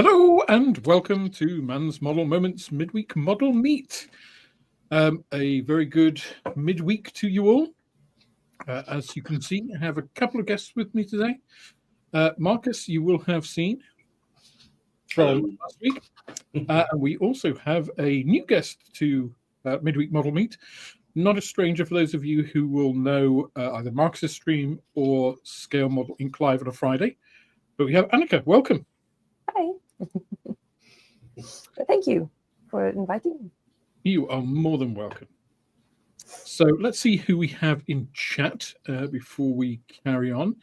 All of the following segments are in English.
Hello and welcome to Man's Model Moments Midweek Model Meet. A very good midweek to you all. As you can see, I have a couple of guests with me today. Marcus, you will have seen from last week. And we also have a new guest to Midweek Model Meet. Not a stranger for those of you who will know either Marcus's stream or Scale Model Inc. Live on a Friday. But we have Annika. Welcome. Hi. Thank you for inviting me. You are more than welcome. So let's see who we have in chat before we carry on.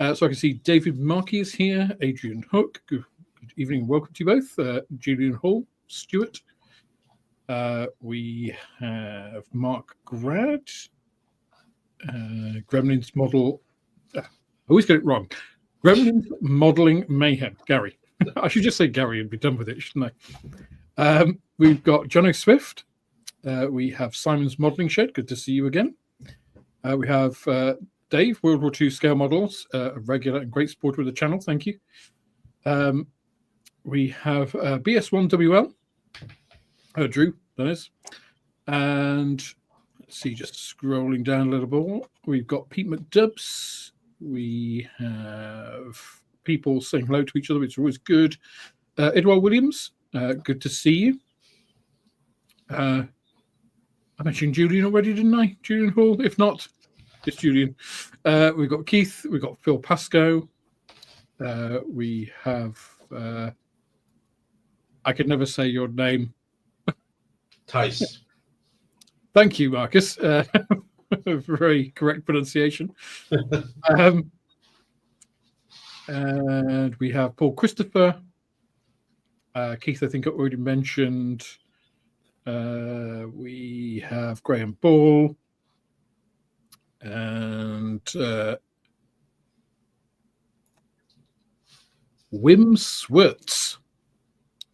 So I can see David Markey is here, Adrian Hook. Good evening, welcome to you both. Julian Hall, Stuart. We have Mark Grad, Gremlins Model. I always get it wrong. Gremlins Modeling Mayhem, Gary. I should just say Gary and be done with it, shouldn't I? We've got Jono Swift. We have Simon's Modelling Shed. Good to see you again. We have Dave, World War II Scale Models, a regular and great supporter of the channel. Thank you. We have BS1WL, Drew, that is. And let's see, just scrolling down a little more. We've got Pete McDubbs. We have people saying hello to each other, which is always good. Edward Williams, good to see you. I mentioned Julian already, didn't I? Julian Hall? If not, it's Julian. We've got Keith, we've got Phil Pascoe. We have, I could never say your name. Tice. Thank you, Marcus. Very correct pronunciation. And we have Paul Christopher. Keith, I think I already mentioned. We have Graham Ball. And Wim Swerts.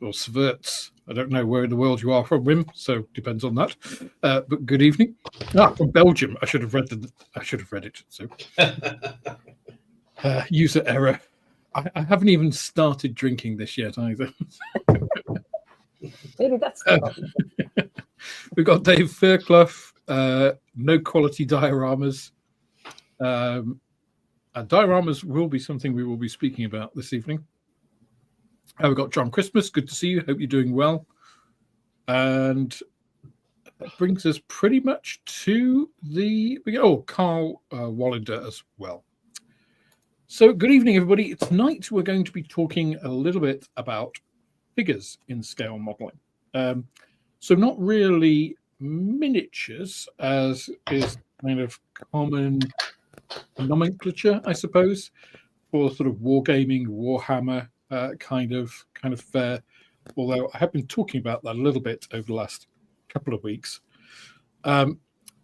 Or Sverts. I don't know where in the world you are from, Wim, so depends on that. But good evening. From Belgium. I should have read it. So user error. I haven't even started drinking this yet either. Maybe that's the problem. We've got Dave Fairclough, No Quality Dioramas. And dioramas will be something we will be speaking about this evening. We've got John Christmas. Good to see you. Hope you're doing well. And that brings us pretty much to Carl Wallander as well. So good evening, everybody. Tonight we're going to be talking a little bit about figures in scale modeling. So not really miniatures, as is kind of common nomenclature, I suppose, for sort of wargaming, Warhammer kind of fare. Although I have been talking about that a little bit over the last couple of weeks. But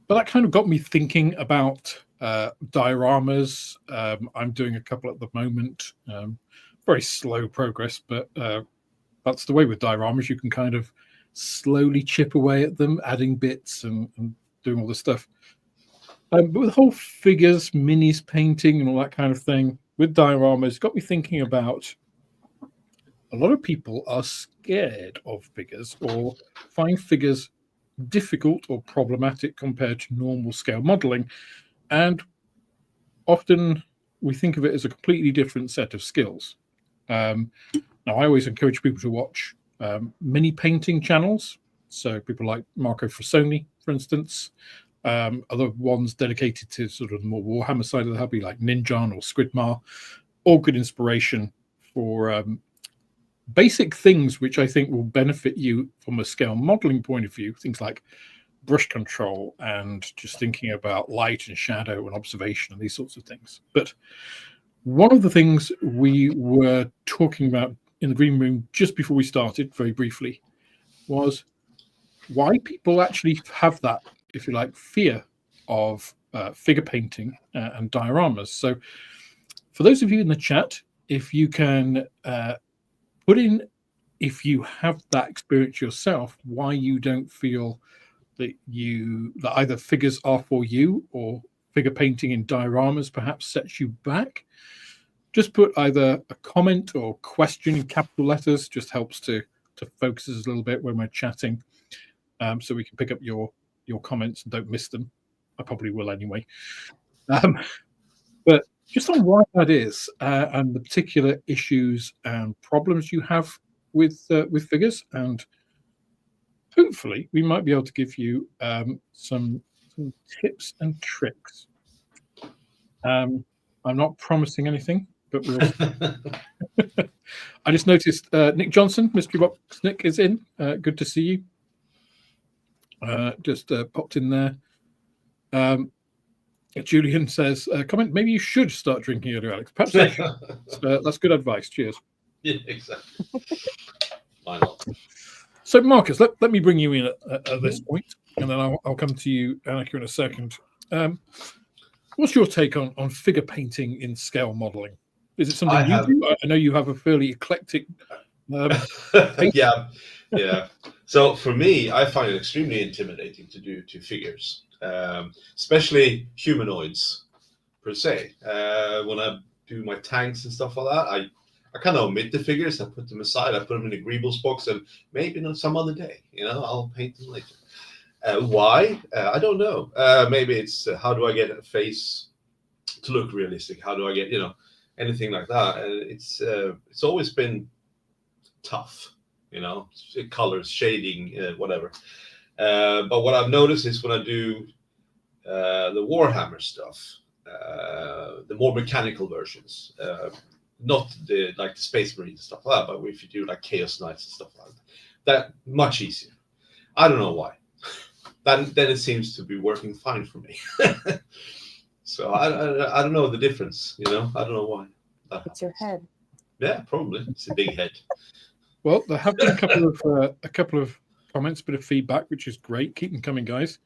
that kind of got me thinking about dioramas. I'm doing a couple at the moment. Very slow progress, but that's the way with dioramas. You can kind of slowly chip away at them, adding bits and doing all this stuff. But with the whole figures, minis, painting, and all that kind of thing, with dioramas, it got me thinking about a lot of people are scared of figures or find figures difficult or problematic compared to normal scale modeling. And often we think of it as a completely different set of skills. Now, I always encourage people to watch mini painting channels. So people like Marco Frassoni, for instance, other ones dedicated to sort of the more Warhammer side of the hobby, like Ninjan or Squidmar, all good inspiration for basic things which I think will benefit you from a scale modeling point of view, things like brush control and just thinking about light and shadow and observation and these sorts of things. But one of the things we were talking about in the green room just before we started, very briefly, was why people actually have that, if you like, fear of figure painting and dioramas. So for those of you in the chat, if you can put in, if you have that experience yourself, why you don't feel that either figures are for you or figure painting in dioramas perhaps sets you back. just put either a comment or question in capital letters. Just helps to focus us a little bit when we're chatting, so we can pick up your comments and don't miss them. I probably will anyway. But just on why that is, and the particular issues and problems you have with figures, and hopefully we might be able to give you some tips and tricks. I'm not promising anything, but we'll. I just noticed Nick Johnson, Mystery Box Nick, is in. Good to see you. Just popped in there. Julian says, comment, maybe you should start drinking earlier, Alex. Perhaps I should. That's good advice. Cheers. Yeah, exactly. Why not? So, Marcus, let me bring you in at this point, and then I'll come to you, Annika, in a second. What's your take on figure painting in scale modeling? Is it something you do? I know you have a fairly eclectic. Yeah. So for me, I find it extremely intimidating to do figures, especially humanoids per se. When I do my tanks and stuff like that, I kind of omit the figures. I put them aside. I put them in the Greebles box, and maybe on some other day, I'll paint them later. Why? I don't know. Maybe it's how do I get a face to look realistic? How do I get anything like that? It's always been tough, colors, shading, whatever. But what I've noticed is when I do the Warhammer stuff, the more mechanical versions, not the Space Marines stuff like that, but if you do like Chaos Knights and stuff like that much easier. I don't know why. Then it seems to be working fine for me. So I don't know the difference. I don't know why. It's your head. Yeah, probably. It's a big head. Well, there have been a couple of comments, bit of feedback, which is great. Keep them coming, guys.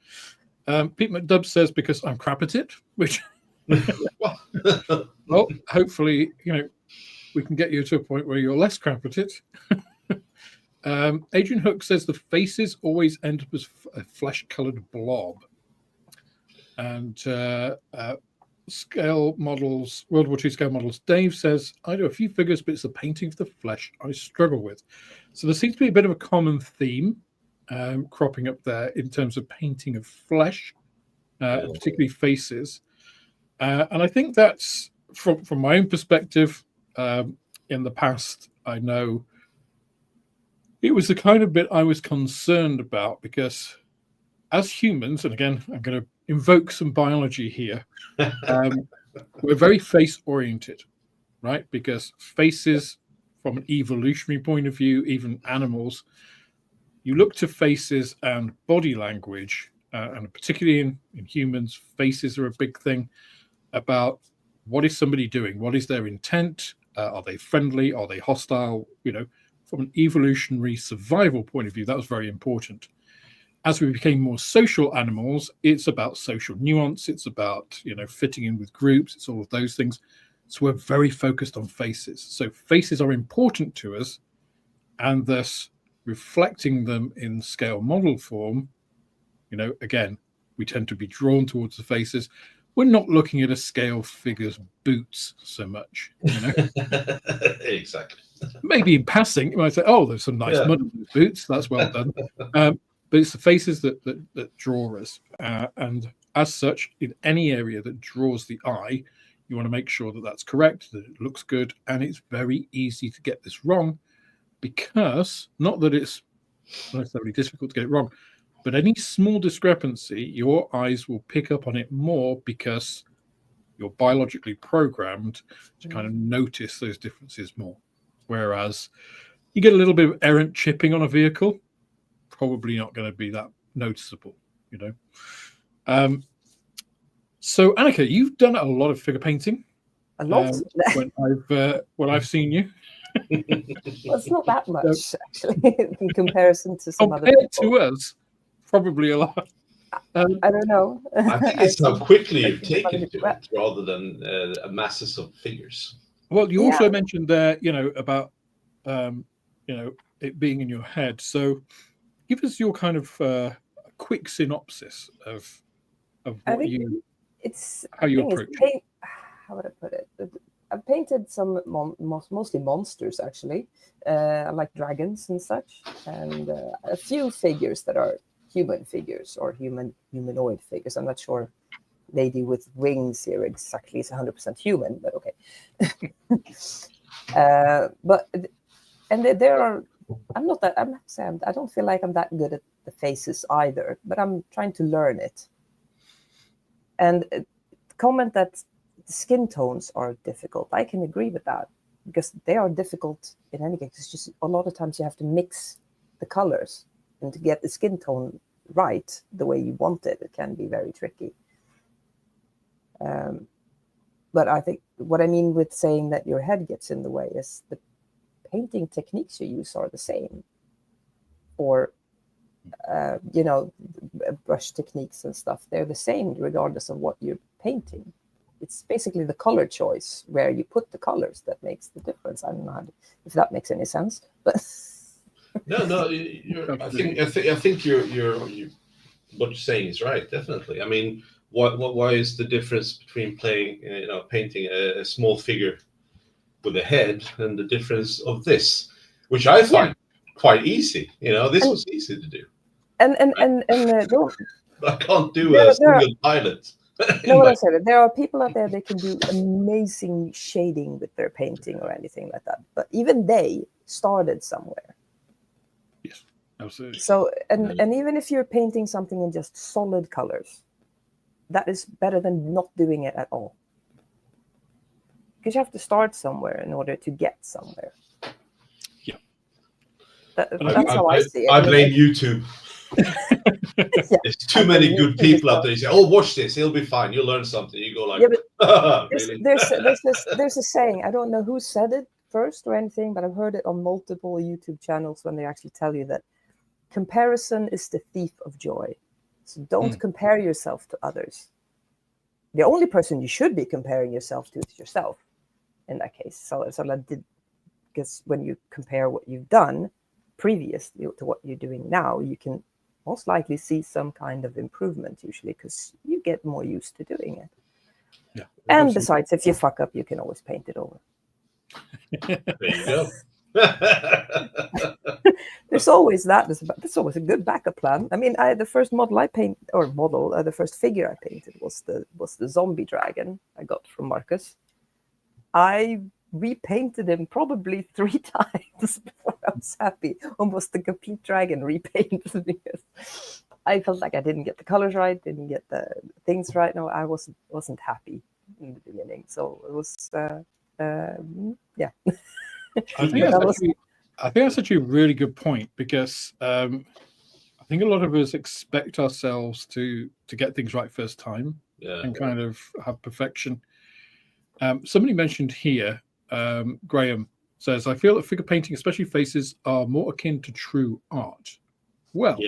Pete McDubb says because I'm crap at it, which well, hopefully we can get you to a point where you're less crap at it. Adrian Hook says the faces always end up as a flesh-colored blob. And scale models, World War II scale models. Dave says, I do a few figures, but it's the painting of the flesh I struggle with. So there seems to be a bit of a common theme cropping up there in terms of painting of flesh, particularly faces. And I think that's, from my own perspective, in the past, I know it was the kind of bit I was concerned about because as humans, and again, I'm going to invoke some biology here, we're very face-oriented, right? Because faces, from an evolutionary point of view, even animals, you look to faces and body language, and particularly in humans, faces are a big thing about what is somebody doing? What is their intent? Are they friendly? Are they hostile? From an evolutionary survival point of view, that was very important. As we became more social animals, it's about social nuance. It's about, fitting in with groups. It's all of those things. So we're very focused on faces. So faces are important to us, and thus reflecting them in scale model form, again, we tend to be drawn towards the faces. We're not looking at a scale figure's boots so much, Exactly. Maybe in passing, you might say, oh, there's some nice mud on those boots. That's well done. But it's the faces that draw us. And as such, in any area that draws the eye, you want to make sure that that's correct, that it looks good. And it's very easy to get this wrong because, not that it's necessarily difficult to get it wrong, but any small discrepancy, your eyes will pick up on it more because you're biologically programmed to kind of notice those differences more. Whereas you get a little bit of errant chipping on a vehicle, probably not going to be that noticeable, So, Annika, you've done a lot of figure painting. A lot. When I've seen you. Well, it's not that much, actually, in comparison to some other people. Compared to us, probably a lot. I don't know. I think it's how quickly you've taken to it rather than a masses of figures. Well, you also mentioned there, about, it being in your head. So give us your kind of quick synopsis of what how you approach it. How would I put it? painted some mostly monsters, actually. I like dragons and such, and a few figures that are human figures or humanoid figures. I'm not sure lady with wings here exactly is 100% human, but okay. There are. I'm not saying I don't feel like I'm that good at the faces either, but I'm trying to learn it. And comment that the skin tones are difficult. I can agree with that because they are difficult in any case. It's just a lot of times you have to mix the colors, and to get the skin tone right the way you want it, it can be very tricky. But I think what I mean with saying that your head gets in the way is the painting techniques you use are the same, or brush techniques and stuff. They're the same regardless of what you're painting. It's basically the color choice where you put the colors that makes the difference. I don't know if that makes any sense, but no, I think you're what you're saying is right. Definitely. I mean, why is the difference between painting a small figure with a head and the difference of this, which I find quite easy. This was easy to do. And I can't do a single pilot. No, what I said, there are people out there that can do amazing shading with their painting or anything like that. But even they started somewhere. Yes, absolutely. So, and even if you're painting something in just solid colors, that is better than not doing it at all. Because you have to start somewhere in order to get somewhere. Yeah. That's how I see it. I blame YouTube. There's too many good people out there. You say, "Oh, watch this; it'll be fine. You'll learn something." You go like, "Yeah, but really?" there's a saying. I don't know who said it first or anything, but I've heard it on multiple YouTube channels when they actually tell you that comparison is the thief of joy. So don't compare yourself to others. The only person you should be comparing yourself to is yourself. In that case, so I did, because when you compare what you've done previously to what you're doing now, you can most likely see some kind of improvement usually because you get more used to doing it. Yeah. And besides, if you fuck up, you can always paint it over. There you go. There's always that. That's always a good backup plan. I mean, the first model I painted, the first figure I painted was the zombie dragon I got from Marcus. I repainted him probably 3 times before I was happy. Almost the complete dragon repainted because I felt like I didn't get the colors right, didn't get the things right. No, I wasn't happy in the beginning. So it was, yeah. I think that's actually a really good point because I think a lot of us expect ourselves to get things right first time and kind of have perfection. Somebody mentioned here, Graham says, I feel that figure painting, especially faces, are more akin to true art. Well,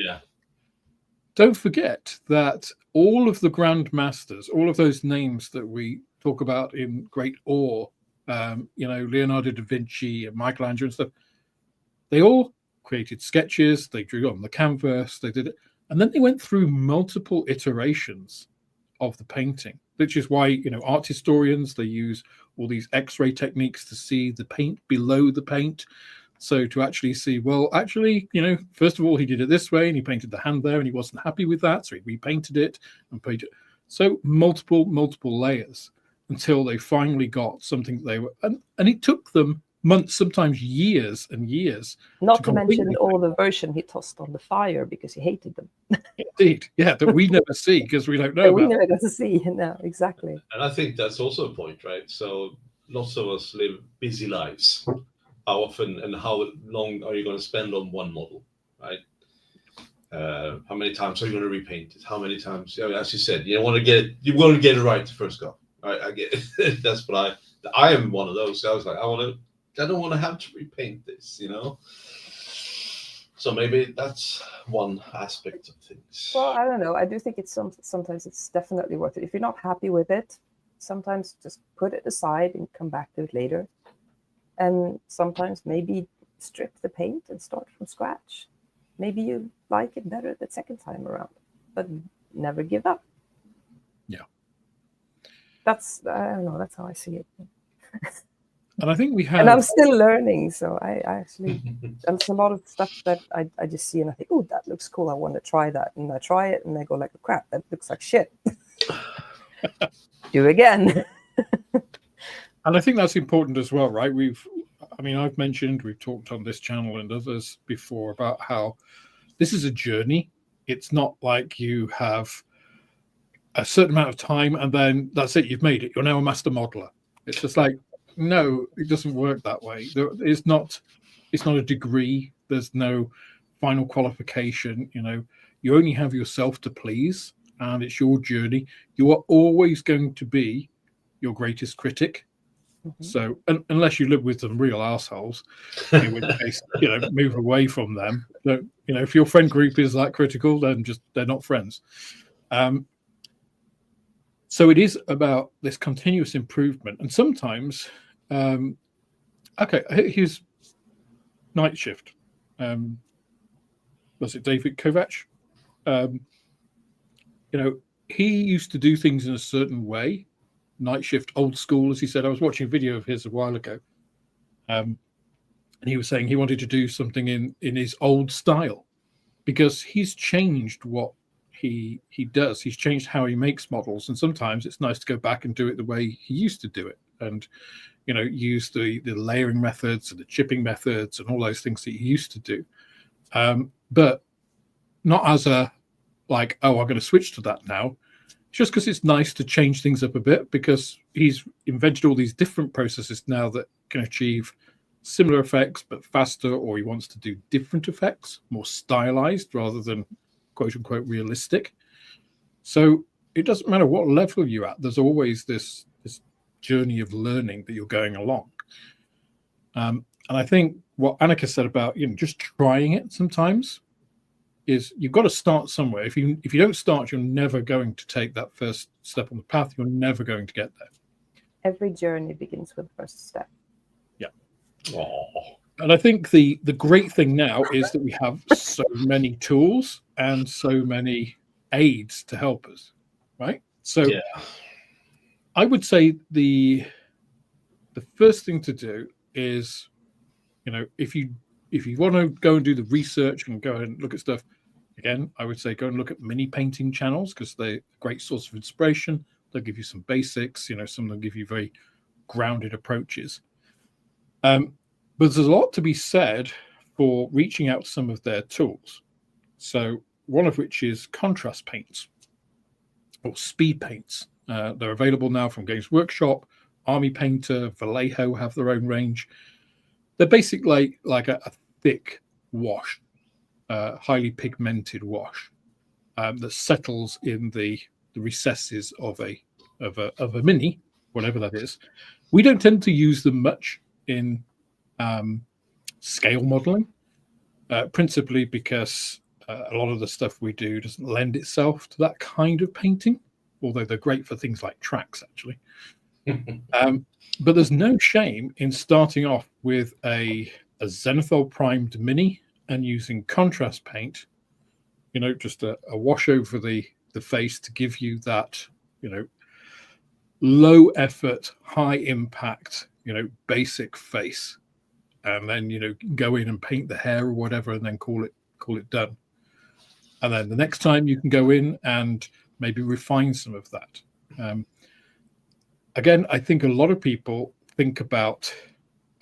don't forget that all of the grandmasters, all of those names that we talk about in great awe, Leonardo da Vinci and Michelangelo and stuff, they all created sketches, they drew on the canvas, they did it, and then they went through multiple iterations of the painting, which is why art historians, they use all these X-ray techniques to see the paint below the paint. So to actually see, well, actually, first of all, he did it this way and he painted the hand there and he wasn't happy with that, so he repainted it and painted it. So multiple layers until they finally got something that they were, and it took them months, sometimes years and years. Not to mention all the version he tossed on the fire because he hated them. Indeed, yeah, that we never see because we don't know. We never got to see. No, exactly. And I think that's also a point, right? So lots of us live busy lives. How often and how long are you going to spend on one model, right? How many times are you going to repaint it? How many times? As you said, you want to get it right the first go. I get it. That's what I am one of those. I was like, I don't want to have to repaint this, So maybe that's one aspect of things. Well, I don't know. I do think sometimes it's definitely worth it. If you're not happy with it, sometimes just put it aside and come back to it later. And sometimes maybe strip the paint and start from scratch. Maybe you like it better the second time around, but never give up. Yeah. I don't know. That's how I see it. And I think we have. And I'm still learning, so I actually there's a lot of stuff that I just see and I think, oh, that looks cool. I want to try that, and I try it, and I go like, crap, that looks like shit. Do again. And I think that's important as well, right? I've mentioned, we've talked on this channel and others before about how this is a journey. It's not like you have a certain amount of time and then that's it, you've made it. You're now a master modeler. It's just like, no, it doesn't work that way. It's not a degree. There's no final qualification. You only have yourself to please, and it's your journey. You are always going to be your greatest critic. So unless you live with some real assholes, in which case, move away from them. But, if your friend group is that critical, then they're not friends. So it is about this continuous improvement. And sometimes, here's Night Shift. Was it David Kovac? He used to do things in a certain way. Night Shift, old school, as he said. I was watching a video of his a while ago, and he was saying he wanted to do something in his old style because he's changed what he does. He's changed how he makes models, and sometimes it's nice to go back and do it the way he used to do it, and use the layering methods and the chipping methods and all those things that he used to do, but not as a like, oh, I'm going to switch to that now. Just because it's nice to change things up a bit, because he's invented all these different processes now that can achieve similar effects but faster, or he wants to do different effects, more stylized rather than quote unquote realistic. So it doesn't matter what level you're at, there's always this journey of learning that you're going along. And I think what Annika said about just trying it sometimes is you've got to start somewhere. If you don't start, you're never going to take that first step on the path. You're never going to get there. Every journey begins with the first step. Yeah. And I think the great thing now is that we have so many tools and so many aids to help us, right? So I would say the first thing to do is, if you want to go and do the research and go and look at stuff, again, I would say go and look at mini painting channels, because they're a great source of inspiration. They'll give you some basics, some of them give you very grounded approaches. But there's a lot to be said for reaching out to some of their tools. So one of which is contrast paints or speed paints. They're available now from Games Workshop. Army Painter, Vallejo have their own range. They're basically like a thick wash, highly pigmented wash that settles in the recesses of a mini, whatever that is. We don't tend to use them much in scale modeling, principally because a lot of the stuff we do doesn't lend itself to that kind of painting, although they're great for things like tracks, actually. But there's no shame in starting off with a Zenithal primed mini and using contrast paint, just a wash over the face to give you that, low effort, high impact, basic face. And then, go in and paint the hair or whatever, and then call it done. And then the next time you can go in and maybe refine some of that. Again, I think a lot of people think about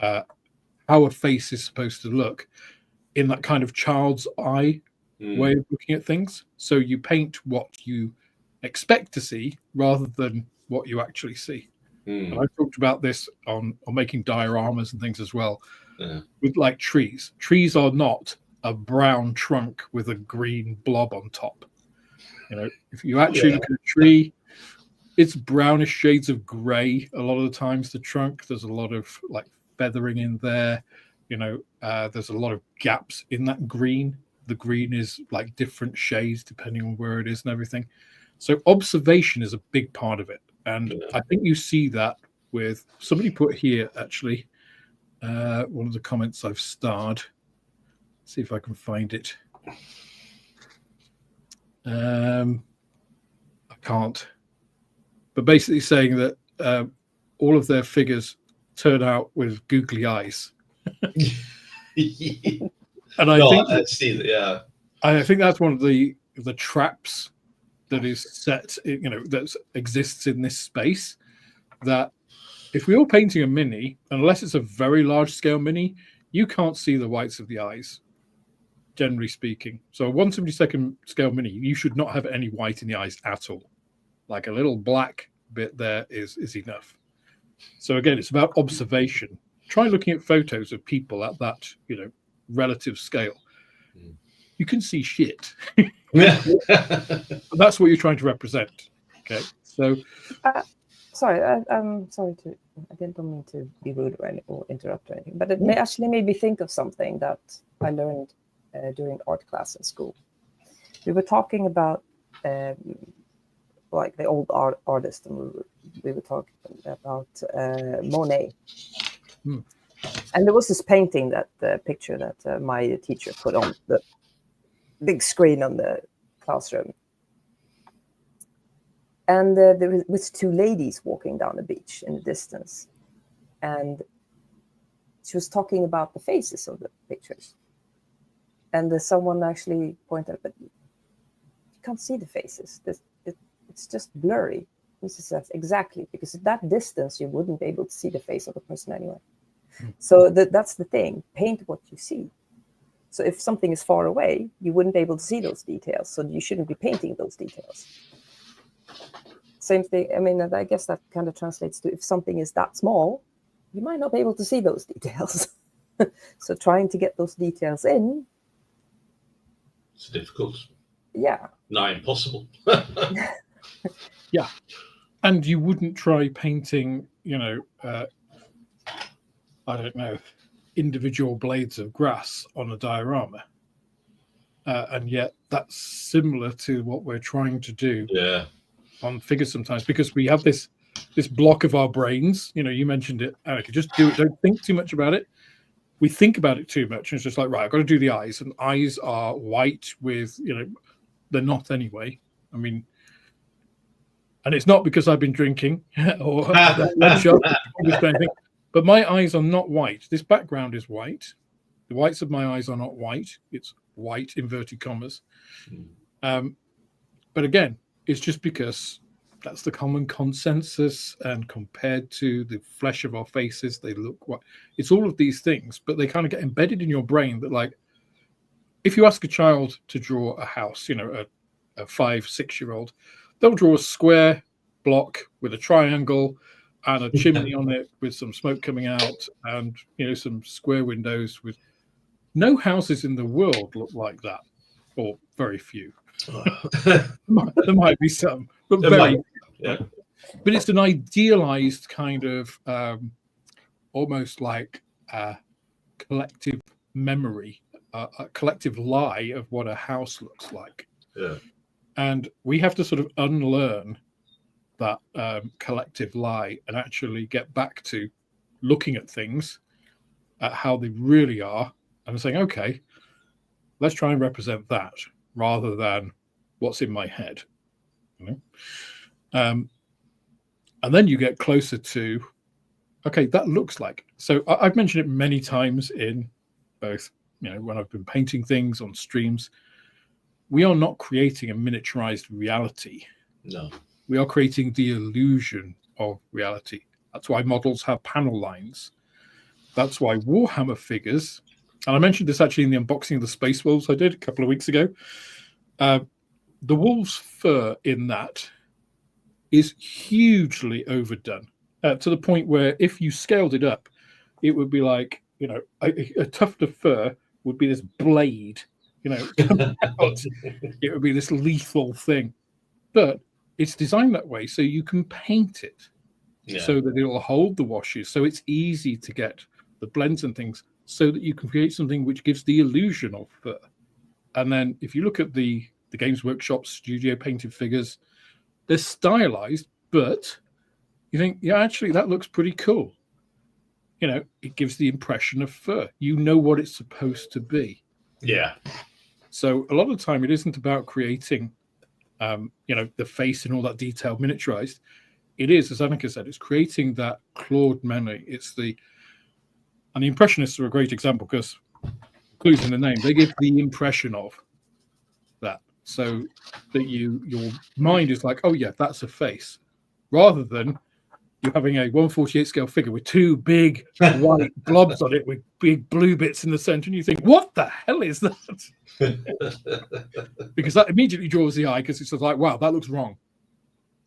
how a face is supposed to look in that kind of child's eye way of looking at things. So you paint what you expect to see rather than what you actually see. And I talked about this on making dioramas and things as well. With like trees. Trees are not a brown trunk with a green blob on top. If you actually look at a tree, it's brownish shades of gray a lot of the times. The trunk, there's a lot of like feathering in there. There's a lot of gaps in that green. The green is like different shades depending on where it is and everything. So observation is a big part of it. And I think you see that with somebody put here, actually, one of the comments I've starred. See if I can find it. I can't. But basically saying that all of their figures turn out with googly eyes. Yeah. And I No, think I see that. Yeah. I think that's one of the traps that is set, that exists in this space. That if we were painting a mini, unless it's a very large scale mini, you can't see the whites of the eyes, generally speaking. So a 1/72 scale mini, you should not have any white in the eyes at all. Like a little black bit there is enough. So again, it's about observation. Try looking at photos of people at that, relative scale. You can see shit. That's what you're trying to represent. Okay, so sorry, I'm sorry I don't mean to be rude or interrupt or anything, but it actually made me think of something that I learned during art class in school. We were talking about like the old artist, and we were talking about Monet. And there was this painting, that picture that my teacher put on the big screen on the classroom. And there was two ladies walking down the beach in the distance. And she was talking about the faces of the pictures. And someone actually pointed out, but you can't see the faces. It's just blurry. This is exactly, because at that distance, you wouldn't be able to see the face of the person anyway. So that's the thing. Paint what you see. So if something is far away, you wouldn't be able to see those details. So you shouldn't be painting those details. Same thing. I mean, I guess that kind of translates to if something is that small, you might not be able to see those details. So trying to get those details in. It's difficult. Yeah. Not impossible. Yeah. And you wouldn't try painting, I don't know, individual blades of grass on a diorama. And yet that's similar to what we're trying to do on figures sometimes, because we have this block of our brains. You mentioned it, Annika, just do it. Don't think too much about it. We think about it too much. And it's just like, right, I've got to do the eyes. And eyes are white with, they're not anyway. I mean, and it's not because I've been drinking or anything, but my eyes are not white. This background is white. The whites of my eyes are not white. It's white, inverted commas. But again, it's just because that's the common consensus, and compared to the flesh of our faces, they look white. It's all of these things, but they kind of get embedded in your brain that, like, if you ask a child to draw a house, a 5-6-year-old, they'll draw a square block with a triangle and a chimney on it with some smoke coming out, and some square windows. With no houses in the world look like that, or very few. There might be some, but very few. Yeah. But it's an idealized kind of almost like a collective memory, a collective lie of what a house looks like. Yeah. And we have to sort of unlearn that collective lie and actually get back to looking at things at how they really are and saying, okay, let's try and represent that rather than what's in my head. And then you get closer to, okay, that looks like. So I've mentioned it many times in both, when I've been painting things on streams. We are not creating a miniaturized reality. No. We are creating the illusion of reality. That's why models have panel lines. That's why Warhammer figures, and I mentioned this actually in the unboxing of the Space Wolves I did a couple of weeks ago. The wolf's fur in that is hugely overdone, to the point where if you scaled it up, it would be like, a tuft of fur would be this blade, coming out. It would be this lethal thing. But it's designed that way so you can paint it so that it'll hold the washes. So it's easy to get the blends and things so that you can create something which gives the illusion of fur. And then if you look at the Games Workshop studio painted figures, they're stylized, but you think, yeah, actually that looks pretty cool. It gives the impression of fur. You know what it's supposed to be. Yeah. So a lot of the time it isn't about creating the face and all that detail miniaturized. it is, as Annika said, it's creating that clawed memory. And the Impressionists are a great example because, clues in the name, they give the impression of that, so that your mind is like, oh yeah, that's a face, rather than you're having a 1/48 scale figure with two big white blobs on it with big blue bits in the center, and you think, what the hell is that? Because that immediately draws the eye, because it's just like, wow, that looks wrong.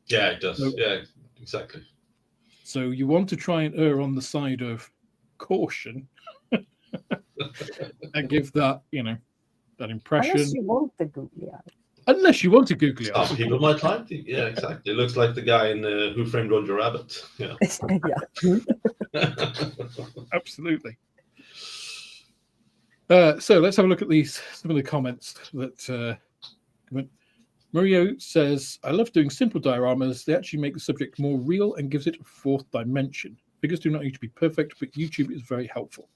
Yeah, it does. So, yeah, exactly. So you want to try and err on the side of caution and give that, that impression. Unless you want the googly eye. Unless you want to googly eye. Some people might like it. Yeah, exactly. It looks like the guy in Who Framed Roger Rabbit. Yeah. Absolutely. So let's have a look at some of the comments that Mario says, I love doing simple dioramas. They actually make the subject more real and gives it a fourth dimension. Figures do not need to be perfect, but YouTube is very helpful.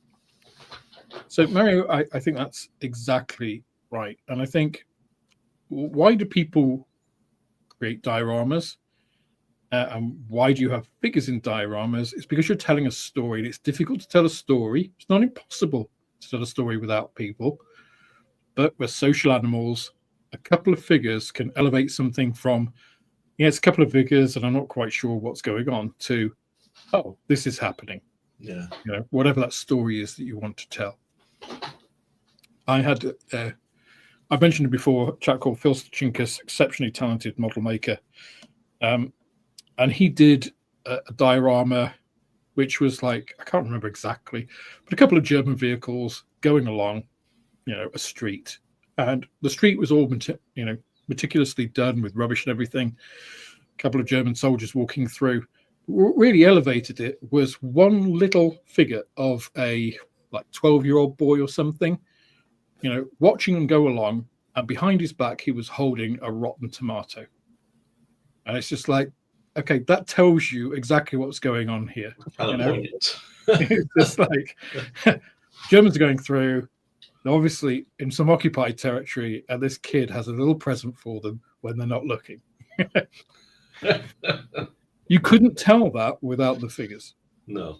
So Mario, I think that's exactly right. And I think, why do people create dioramas? And why do you have figures in dioramas? It's because you're telling a story. And it's difficult to tell a story. It's not impossible to tell a story without people. But we're social animals. A couple of figures can elevate something from, it's a couple of figures and I'm not quite sure what's going on, to, oh, this is happening. Yeah. Whatever that story is that you want to tell. I had... I've mentioned it before, a chap called Phil Stachinkas, exceptionally talented model maker. And he did a diorama, which was like, I can't remember exactly, but a couple of German vehicles going along, a street. And the street was all, meticulously done with rubbish and everything. A couple of German soldiers walking through. What really elevated it was one little figure of a 12-year-old boy or something, watching them go along, and behind his back, he was holding a rotten tomato. And it's just like, okay, that tells you exactly what's going on here. It's just like, Germans are going through, they're obviously in some occupied territory, and this kid has a little present for them when they're not looking. You couldn't tell that without the figures. No,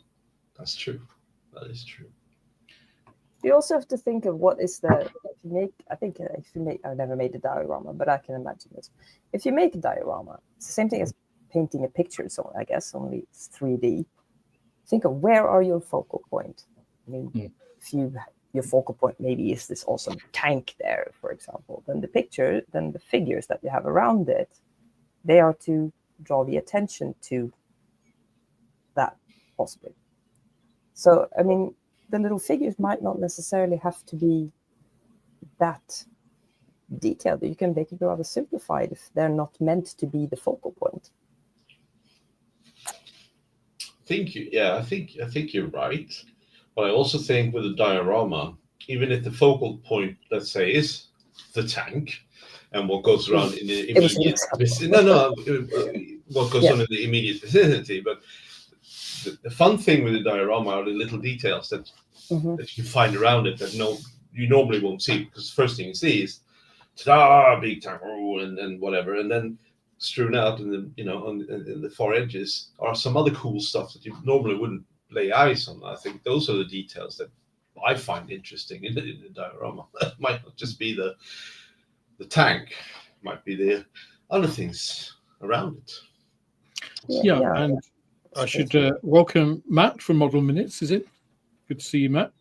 that's true. That is true. You also have to think of what is I've never made a diorama, but I can imagine this. If you make a diorama, it's the same thing as painting a picture, so I guess only it's 3D. Think of, where are your focal point? I mean, if your focal point maybe is this awesome tank there, for example, then the figures that you have around it, they are to draw the attention to that, possibly. So, I mean, the little figures might not necessarily have to be that detailed. You can make it rather simplified if they're not meant to be the focal point. I think you're right. But I also think with a diorama, even if the focal point, let's say, is the tank and what goes around in the immediate what goes on in the immediate vicinity, but the fun thing with the diorama are the little details that that you find around it that you normally won't see, because the first thing you see is ta-da, big tank, and whatever, and then strewn out in the in the far edges are some other cool stuff that you normally wouldn't lay eyes on. I think those are the details that I find interesting in the diorama. It might not just be the tank, it might be the other things around it. Yeah. And I should welcome Matt from Model Minutes. Is it? Good to see you, Matt.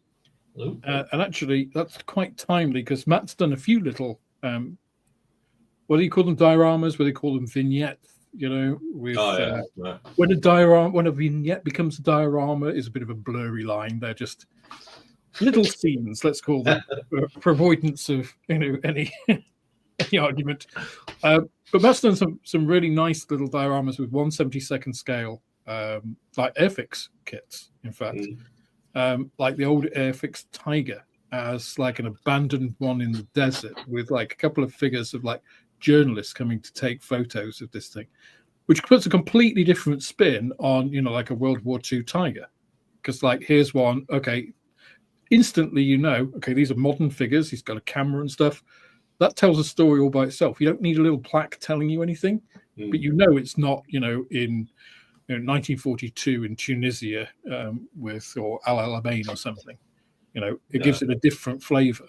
Hello. And actually, that's quite timely, because Matt's done a few little, what do you call them, dioramas? What do you call them, vignettes? With when a vignette becomes a diorama is a bit of a blurry line. They're just little scenes, let's call them, for avoidance of any argument. But Matt's done some really nice little dioramas with 1/72 scale, like Airfix kits, in fact. Like the old Airfix Tiger as like an abandoned one in the desert, with like a couple of figures of like journalists coming to take photos of this thing, which puts a completely different spin on, like a World War II Tiger. Because like, here's one, okay, instantly, okay, these are modern figures, he's got a camera and stuff. That tells a story all by itself. You don't need a little plaque telling you anything. but you know it's not, in 1942 in Tunisia or Al Alamein or something. It gives it a different flavor.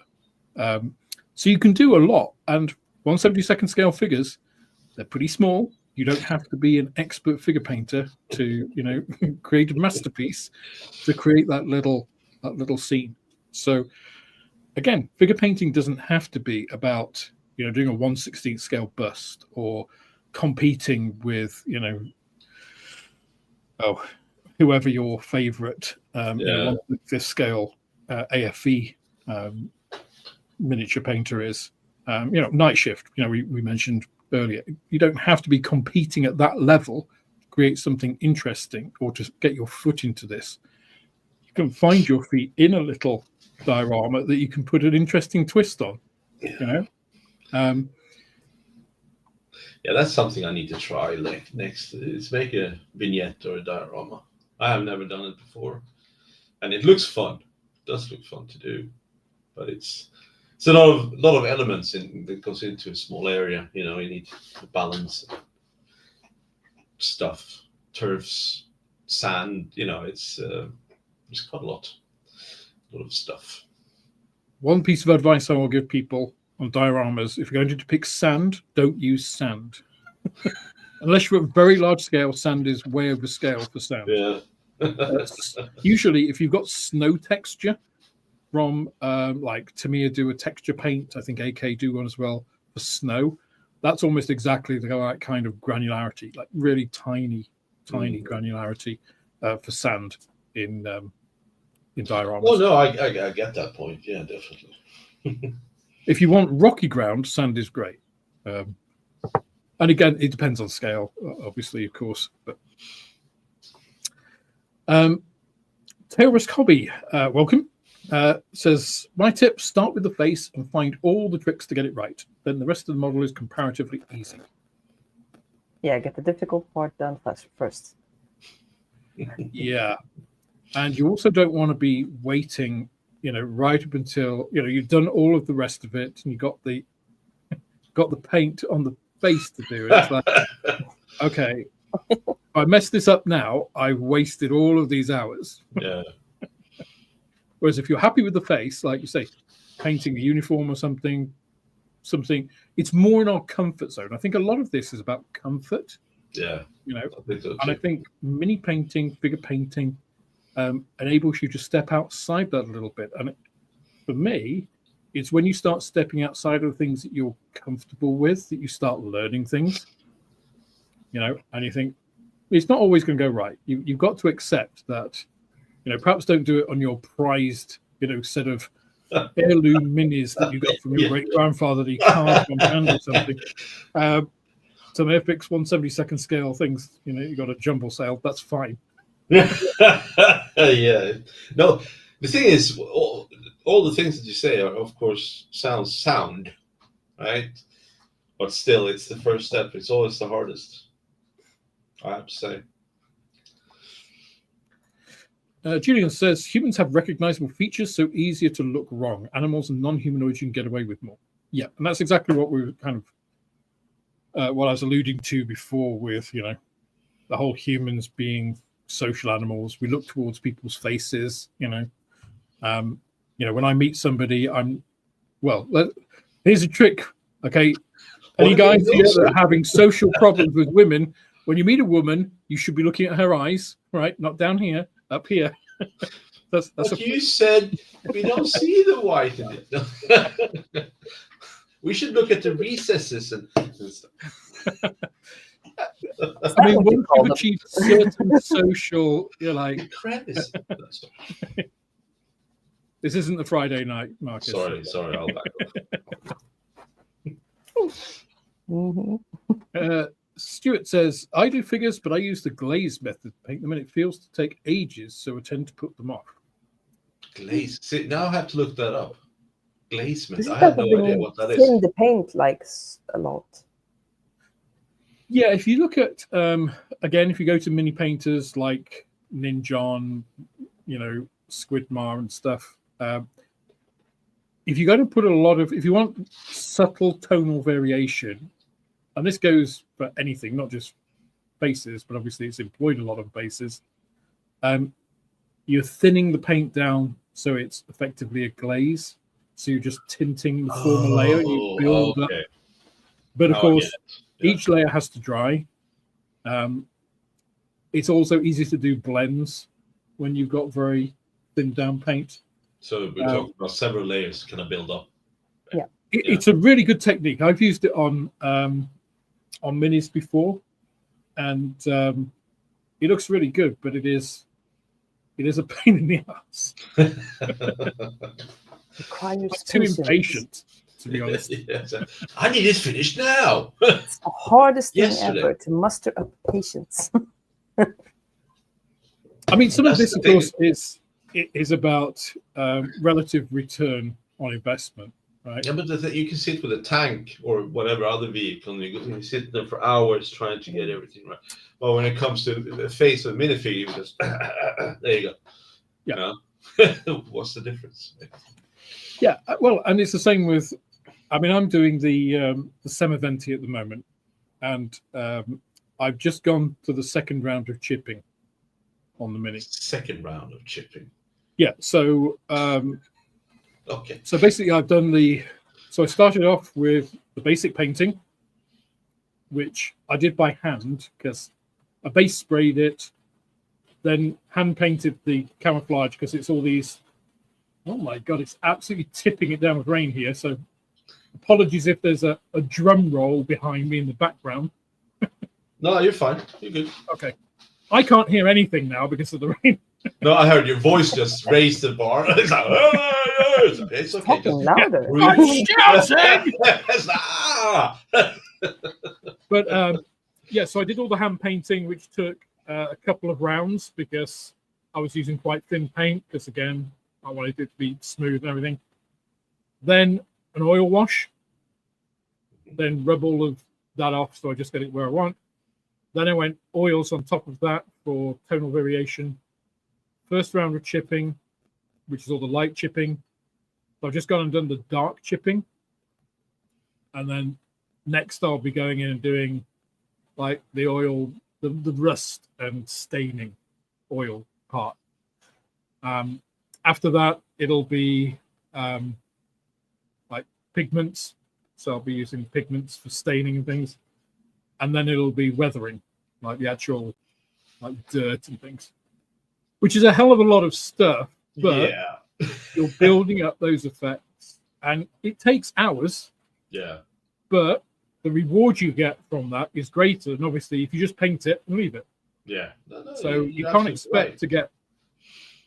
So you can do a lot. And 1/72 scale figures, they're pretty small. You don't have to be an expert figure painter to, create a masterpiece to create that little scene. So again, figure painting doesn't have to be about, doing a 1/16 scale bust or competing with, whoever your favorite 1/5 scale AFE miniature painter is. Night Shift, we mentioned earlier. You don't have to be competing at that level to create something interesting or to get your foot into this. You can find your feet in a little diorama that you can put an interesting twist on. That's something I need to try next. Is make a vignette or a diorama. I have never done it before, and it looks fun. It does look fun to do, but it's a lot of elements that goes into a small area. You need to balance stuff, turfs, sand. It's quite a lot of stuff. One piece of advice I will give people on dioramas: if you're going to depict sand, don't use sand. Unless you're at very large scale, sand is way over scale for sand. Yeah. Usually, if you've got snow texture from like Tamiya do a texture paint, I think AK do one as well for snow. That's almost exactly the right kind of granularity, like really tiny granularity for sand in dioramas. Oh no, I get that point. Yeah, definitely. If you want rocky ground, sand is great. And again, it depends on scale, obviously, of course. But Terrorist Hobby, welcome. Says, my tip, start with the face and find all the tricks to get it right. Then the rest of the model is comparatively easy. Yeah, get the difficult part done first. Yeah. And you also don't want to be waiting, right up until, you've done all of the rest of it and you got the paint on the face to do it. It's like, okay, if I mess this up now, I've wasted all of these hours. Yeah. Whereas if you're happy with the face, like you say, painting a uniform or something, it's more in our comfort zone. I think a lot of this is about comfort. Yeah. I think so too. And I think mini painting, figure painting, enables you to step outside that a little bit. And for me, it's when you start stepping outside of the things that you're comfortable with that you start learning things. And you think it's not always going to go right. You've got to accept that. Perhaps don't do it on your prized, set of heirloom minis that you got from your great grandfather that you carved on hand or something. Some Airfix 1/72 scale things, you got a jumble sale. That's fine. Yeah. No, the thing is, all the things that you say are, of course, sound, right? But still, it's the first step. It's always the hardest, I have to say. Julian says, humans have recognizable features, so easier to look wrong. Animals and non-humanoids you can get away with more. Yeah, and that's exactly what we were kind of, what I was alluding to before with, the whole humans being social animals. We look towards people's faces, when I meet somebody, here's a trick, okay? Any guys here that are having social problems with women, when you meet a woman, you should be looking at her eyes, right? Not down here. Up here. that's you said we don't see the white in it. We should look at the recesses and stuff. I mean, once you've achieved certain social, you're like, crevice. This isn't the Friday night, Marcus. Sorry, I'll back up. Stuart says, I do figures, but I use the glaze method to paint them, and it feels to take ages, so I tend to put them off. Glaze? See, now I have to look that up. Glaze method. I have no idea what that is. The paint likes a lot. Yeah, if you look at, again, if you go to mini painters like Ninjon, Squidmar and stuff, if you're going to put if you want subtle tonal variation, and this goes for anything, not just faces, but obviously it's employed a lot of faces. You're thinning the paint down so it's effectively a glaze. So you're just tinting the former layer. You build up. But of course, each layer has to dry. It's also easy to do blends when you've got very thinned down paint. So we're talking about several layers kind of build up. Yeah. It's a really good technique. I've used it on minis before, and it looks really good, but it is a pain in the ass. Requires too patience. Impatient, to be honest. Yes. I need this finished now. It's the hardest thing Yesterday. ever to muster up patience. I mean, some of That's this, of the course, is about relative return on investment, right? Yeah, but you can sit with a tank or whatever other vehicle, and you sit there for hours trying to get everything right. Well, when it comes to the face of a minifigure, you just there you go. Yeah. You know? What's the difference? Yeah, well, and it's the same with. I mean, I'm doing the Semiventi at the moment, and I've just gone to the second round of chipping on the Mini. Second round of chipping. Yeah, so Okay. so basically, I've done So I started off with the basic painting, which I did by hand because I base sprayed it, then hand painted the camouflage because it's all these. Oh my God, it's absolutely tipping it down with rain here. So apologies if there's a drum roll behind me in the background. No, you're fine. You're good. Okay. I can't hear anything now because of the rain. No, I heard your voice just raise the bar. It's like, it's okay. Talking louder. But yeah, so I did all the hand painting, which took a couple of rounds because I was using quite thin paint because, again, I wanted it to be smooth and everything. Then an oil wash, then rub all of that off so I just get it where I want. Then I went oils on top of that for tonal variation. First round of chipping, which is all the light chipping. So I've just gone and done the dark chipping. And then next I'll be going in and doing like the oil, the rust and staining oil part. After that, it'll be like pigments. So I'll be using pigments for staining and things. And then it'll be weathering, like the actual like dirt and things, which is a hell of a lot of stuff. But you're building up those effects, and it takes hours. Yeah. But the reward you get from that is greater than obviously if you just paint it and leave it. Yeah. So you can't expect to get,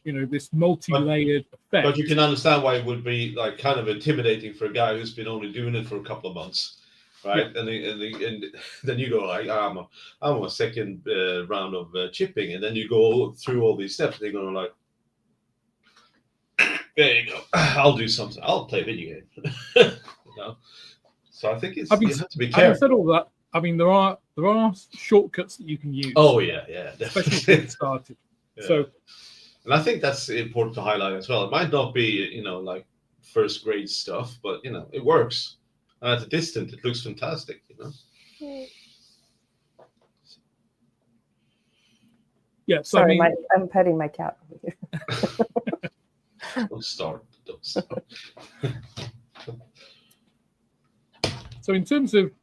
this multi-layered effect. But you can understand why it would be like kind of intimidating for a guy who's been only doing it for a couple of months, right? Yeah. And then you go like, I'm on a second round of chipping, and then you go through all these steps. They're going to like, there you go. I'll do something. I'll play a video game. So I think you have to be careful. Having said all that, I mean there are shortcuts that you can use. Oh yeah, especially to get started. Yeah. So. And I think that's important to highlight as well. It might not be, like first grade stuff, but it works. And at a distance, it looks fantastic. Yeah. So Sorry, I'm petting my cat over here. Don't start. So in terms of,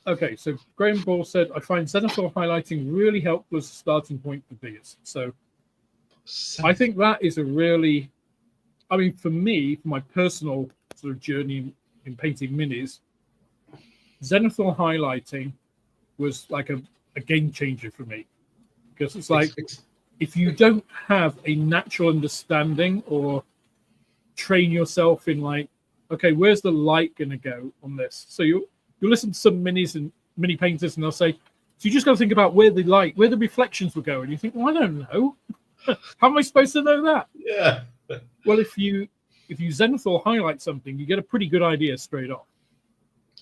okay, so Graham Ball said, I find Zenithal highlighting really helpful as a starting point for beginners. So I think that is a really, I mean, for me, for my personal sort of journey in painting minis, Zenithal highlighting was like a game changer for me. Because it's like, if you don't have a natural understanding or train yourself in like, okay, where's the light going to go on this? So you listen to some minis and mini painters and they'll say, so you just got to think about where the reflections will go. And you think, well, I don't know. How am I supposed to know that? Yeah. Well, if you Zenithal highlight something, you get a pretty good idea straight off.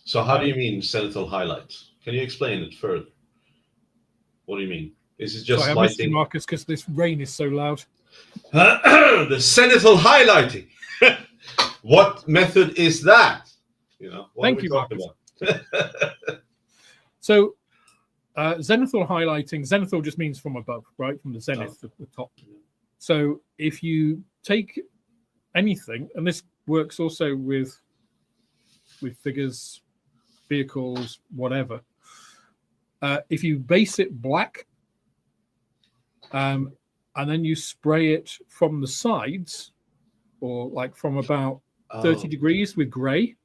So how do you mean Zenithal highlights? Can you explain it further? What do you mean? Is it just Sorry, lighting? I missed you, Marcus, because this rain is so loud. The Zenithal highlighting. What method is that? What Thank are we you, talking Marcus. about? So zenithal highlighting, zenithal just means from above, right? From the zenith of the top. So if you take anything, and this works also with figures, vehicles, whatever. If you base it black, and then you spray it from the sides, or like from about 30 degrees with gray,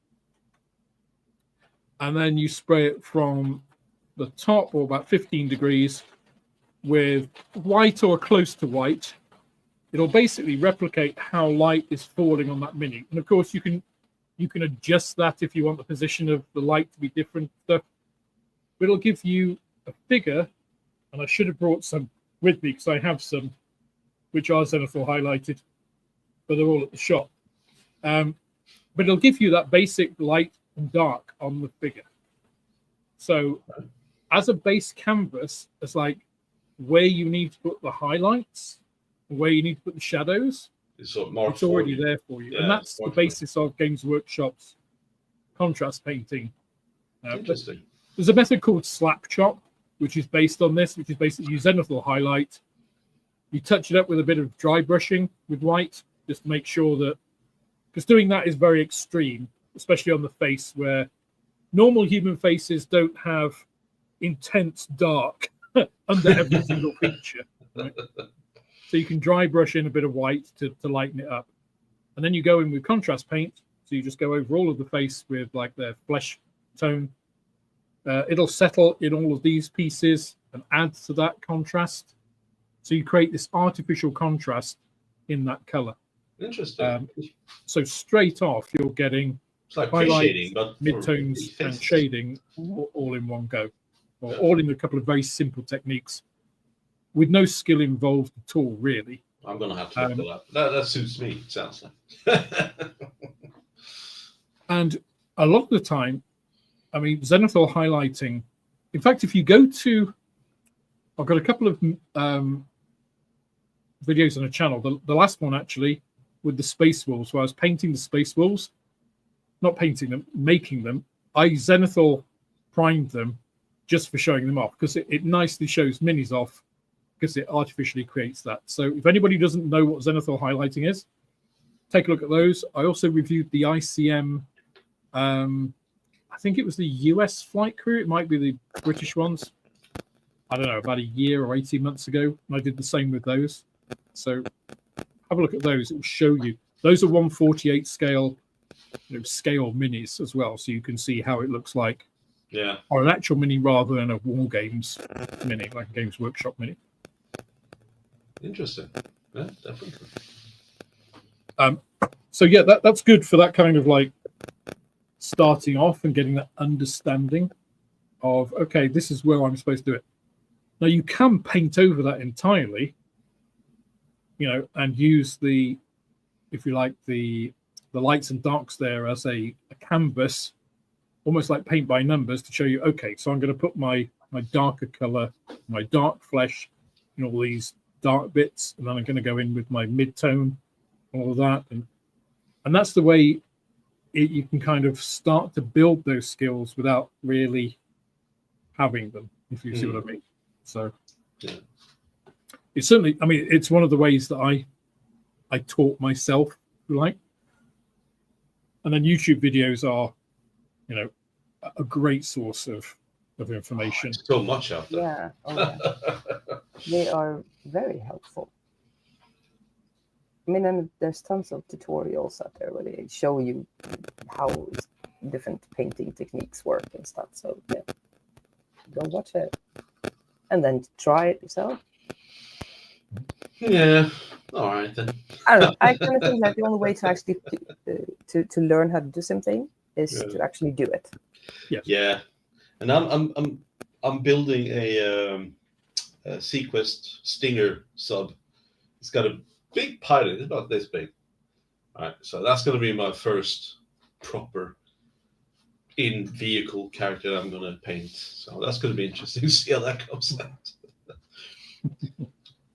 and then you spray it from the top, or about 15 degrees with white or close to white, it'll basically replicate how light is falling on that mini. And of course, you can adjust that if you want the position of the light to be different stuff. But it'll give you a figure, and I should have brought some with me because I have some which are zenithal highlighted, but they're all at the shop. But it'll give you that basic light and dark on the figure. So as a base canvas, it's like where you need to put the highlights, where you need to put the shadows, it's already there for you. Yeah, and that's the basis of Games Workshop's contrast painting. Interesting. There's a method called slap chop, which is based on this, which is basically you zenithal highlight. You touch it up with a bit of dry brushing with white, just to make sure that, because doing that is very extreme, especially on the face, where normal human faces don't have intense dark under every single feature. Right? So you can dry brush in a bit of white to lighten it up. And then you go in with contrast paint. So you just go over all of the face with like their flesh tone. It'll settle in all of these pieces and add to that contrast. So you create this artificial contrast in that color. Interesting. So straight off, you're getting it's like highlights, midtones, and shading all in one go, or all in a couple of very simple techniques with no skill involved at all, really. I'm going to have to look at that. That suits me, it sounds like. And a lot of the time, I mean, zenithal highlighting, in fact, if you go to, I've got a couple of videos on the channel. The last one, actually, with the Space Wolves, where I was painting the Space Wolves, not painting them, making them. I zenithal primed them just for showing them off, because it nicely shows minis off, because it artificially creates that. So if anybody doesn't know what zenithal highlighting is, take a look at those. I also reviewed the ICM, I think it was the US flight crew. It might be the British ones. I don't know, about a year or 18 months ago. And I did the same with those. So have a look at those. It will show you. Those are 1/48 scale, scale minis as well. So you can see how it looks like on an actual mini rather than a War Games mini, like a Games Workshop mini. Interesting. Yeah, definitely. So yeah, that's good for that kind of like starting off and getting that understanding of, okay, this is where I'm supposed to do it. Now you can paint over that entirely, and use the, if you like, the lights and darks there as a canvas, almost like paint by numbers, to show you, okay, so I'm going to put my darker color, my dark flesh, all these dark bits, and then I'm going to go in with my mid-tone, all of that, and that's the way you can kind of start to build those skills without really having them, if you see what I mean. So it's certainly, I mean, it's one of the ways that I taught myself, if you like. And then YouTube videos are, a great source of information. So much out there. Yeah. Oh, yeah. They are very helpful. I mean, and there's tons of tutorials out there where they show you how different painting techniques work and stuff. So yeah, go watch it and then try it yourself. Yeah, all right then. I don't know. I kind of think that the only way to actually to learn how to do something is to actually do it. Yes. Yeah, and I'm building a Sequest Stinger sub. It's got a big pilot. It's about this big. All right, so that's going to be my first proper in-vehicle character I'm going to paint. So that's going to be interesting to see how that comes out.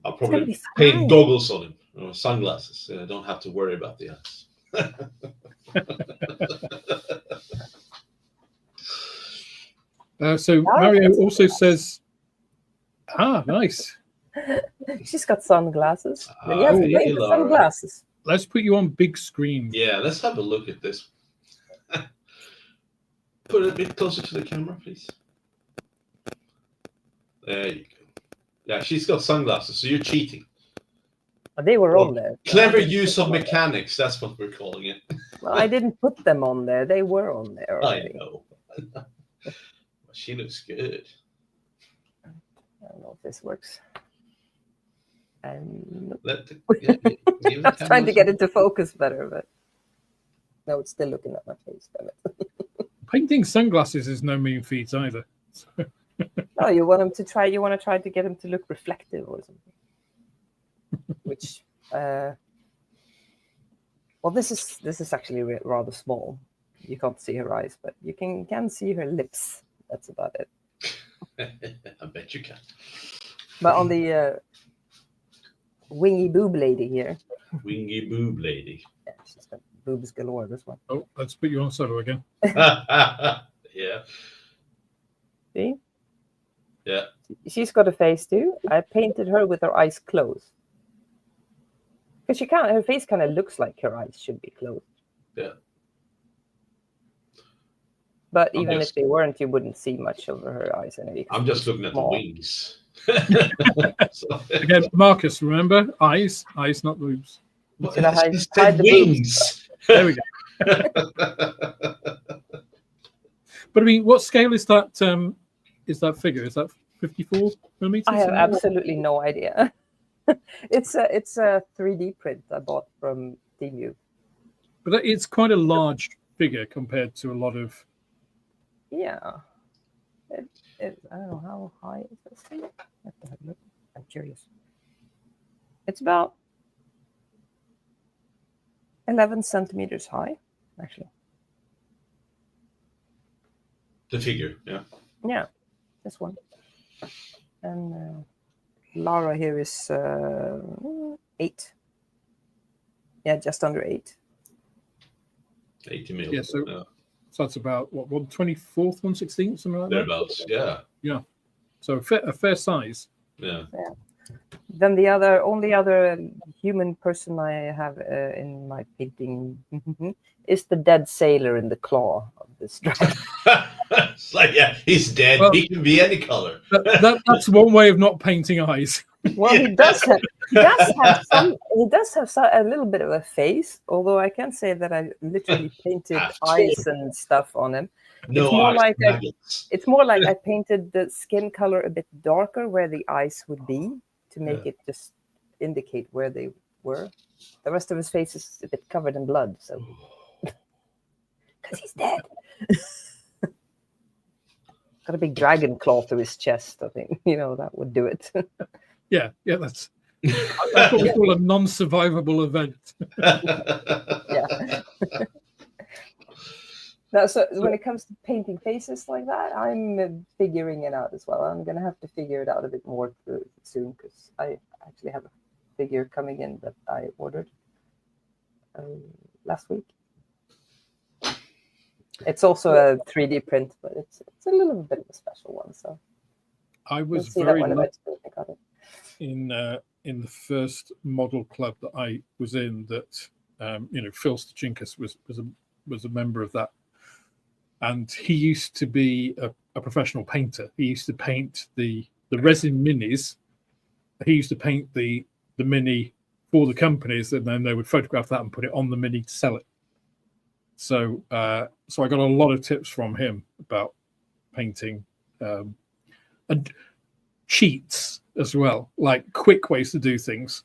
I'll probably paint goggles on him, or sunglasses, so I don't have to worry about the eyes. So Mario also says, nice. She's got sunglasses. Then you have to make the sunglasses. Let's put you on big screen. Yeah, let's have a look at this. Put it a bit closer to the camera, please. There you go. Yeah, she's got sunglasses, so you're cheating. They were on there. Clever use of mechanics, that's what we're calling it. Well, I didn't put them on there. They were on there already. I know. She looks good. I don't know if this works. I'm trying to get it to focus better, but no, it's still looking at my face. Painting sunglasses is no mean feat either. No, you want to try to get them to look reflective or something. Which, well, this is actually rather small. You can't see her eyes, but you can see her lips. That's about it. I bet you can. But on the wingy boob lady here. Wingy boob lady. Yeah, she's got boobs galore, this one. Oh, let's put you on solo again. Yeah. See? Yeah. She's got a face too. I painted her with her eyes closed. Because her face kind of looks like her eyes should be closed. Yeah. But even if they weren't, you wouldn't see much of her eyes anyway. I'm just looking at the wings. Again, Marcus, remember? Eyes, not boobs. Should I hide the wings? There we go. But I mean, what scale is that? Is that figure? Is that 54 millimeters? I have absolutely no idea. It's a 3D print I bought from Temu. But it's quite a large figure compared to a lot of. Yeah. I don't know how high is this thing. I have to have a look. I'm curious. It's about 11 centimeters high, actually. The figure, yeah. Yeah, this one. And Lara here is 8. Yeah, just under 8. 80 mil. Yeah, so that's about what, 1/24th, 1/16th, something like that. Thereabouts, yeah. Yeah. So a fair size. Yeah. Then the only other human person I have in my painting is the dead sailor in the claw of this dragon. It's like, yeah, he's dead. Well, he can be any color. That's one way of not painting eyes. Well, he does have a little bit of a face, although I can't say that I literally painted eyes and stuff on him. No, it's more like I painted the skin color a bit darker where the eyes would be to make it just indicate where they were. The rest of his face is a bit covered in blood, so because he's dead. Got a big dragon claw through his chest. I think that would do it. Yeah, that's what we call a non-survivable event. Yeah. Now, so when it comes to painting faces like that, I'm figuring it out as well. I'm going to have to figure it out a bit more soon because I actually have a figure coming in that I ordered last week. It's also a 3D print, but it's a little bit of a special one. So I was very lucky in the first model club that I was in that Phil Stachinkas was a member of that. And he used to be a professional painter. He used to paint the resin minis. He used to paint the mini for the companies, and then they would photograph that and put it on the mini to sell it. So I got a lot of tips from him about painting and cheats as well, like quick ways to do things.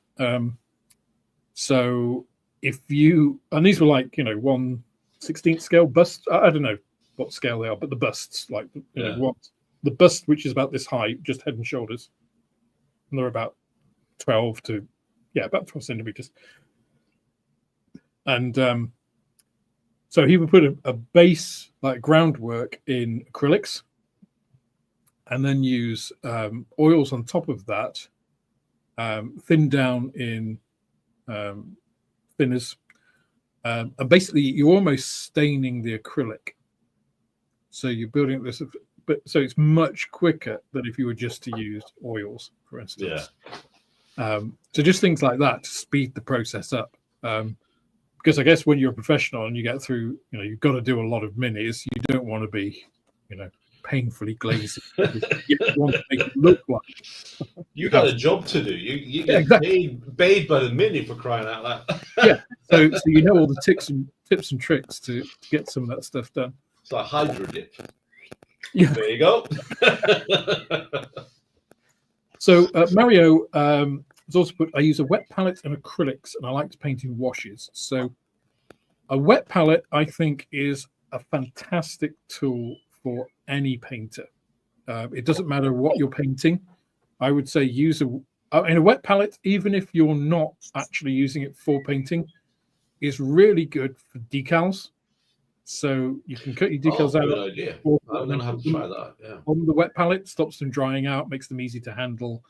So if and these were like 1/16 scale bust. I don't know what scale they are, but the busts, like the bust, which is about this high, just head and shoulders, and they're about 12 centimeters. And so he would put a base, like groundwork, in acrylics, and then use oils on top of that, thin down in thinners, and basically you're almost staining the acrylic. So you're building this but so it's much quicker than if you were just to use oils, for instance. So just things like that to speed the process up. Because I guess when you're a professional and you get through, you've got to do a lot of minis. You don't want to be, painfully glazing. You want to make it look like you got a job to do. You get paid by the mini, for crying out loud. Yeah. So all the tips and tricks to get some of that stuff done. It's like hydro dip. Yeah. There you go. So Mario has also put, I use a wet palette and acrylics, and I like to paint in washes. So a wet palette, I think, is a fantastic tool for any painter. It doesn't matter what you're painting. I would say use in a wet palette, even if you're not actually using it for painting, is really good for decals. So you can cut your decals out. Good idea. I'm going to have to try that. Yeah. On the wet palette, stops them drying out, makes them easy to handle.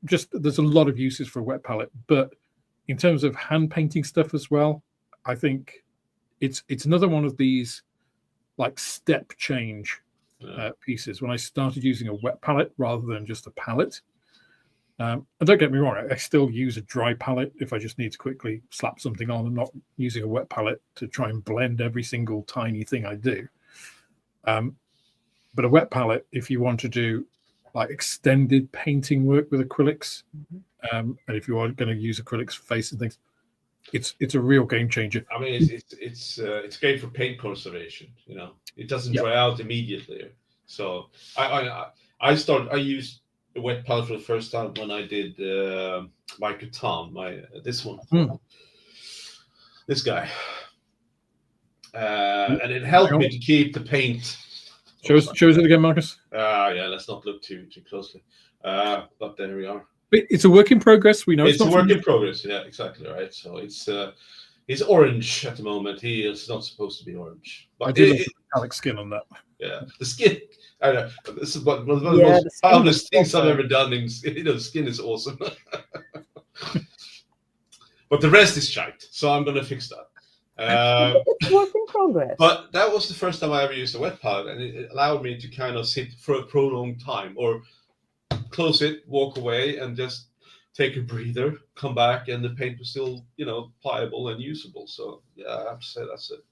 Just there's a lot of uses for a wet palette, but in terms of hand painting stuff as well, I think it's another one of these like step change pieces. When I started using a wet palette rather than just a palette, and don't get me wrong, I still use a dry palette if I just need to quickly slap something on. I'm not using a wet palette to try and blend every single tiny thing I do. But a wet palette, if you want to do like extended painting work with acrylics, and if you are going to use acrylics for face and things, it's a real game changer. I mean, it's great for paint conservation. It doesn't dry out immediately. So I used a wet palette for the first time when I did my Catan, this one, this guy, and it helped me to keep the paint. Show us it again, Marcus. Yeah, let's not look too closely. But there we are. It's a work in progress. We know it's a work in progress. Yeah, exactly right. So he's orange at the moment. He is not supposed to be orange. But I do like the metallic skin on that. Yeah, the skin. I know. This is one of the most harmless things I've ever done. The skin is awesome. But the rest is shite. So I'm going to fix that. It's work in progress. But that was the first time I ever used a wet palette, and it allowed me to kind of sit for a prolonged time, or close it, walk away, and just take a breather, come back, and the paint was still, pliable and usable. So yeah, I have to say that's it.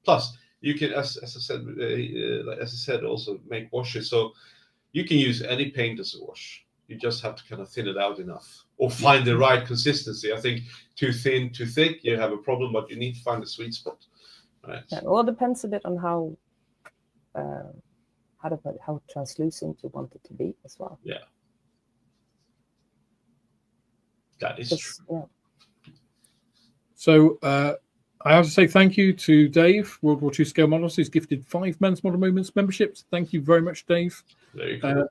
Plus, you can, as I said, also make washes. So you can use any paint as a wash. You just have to kind of thin it out enough, or find the right consistency. I think too thin, too thick, you have a problem, but you need to find the sweet spot. Right. Yeah, well, it depends a bit on how translucent you want it to be as well. Yeah, that is true. Yeah. So I have to say thank you to Dave, World War II Scale Models, who's gifted 5 Men's Model Moments memberships. Thank you very much, Dave. Very cool.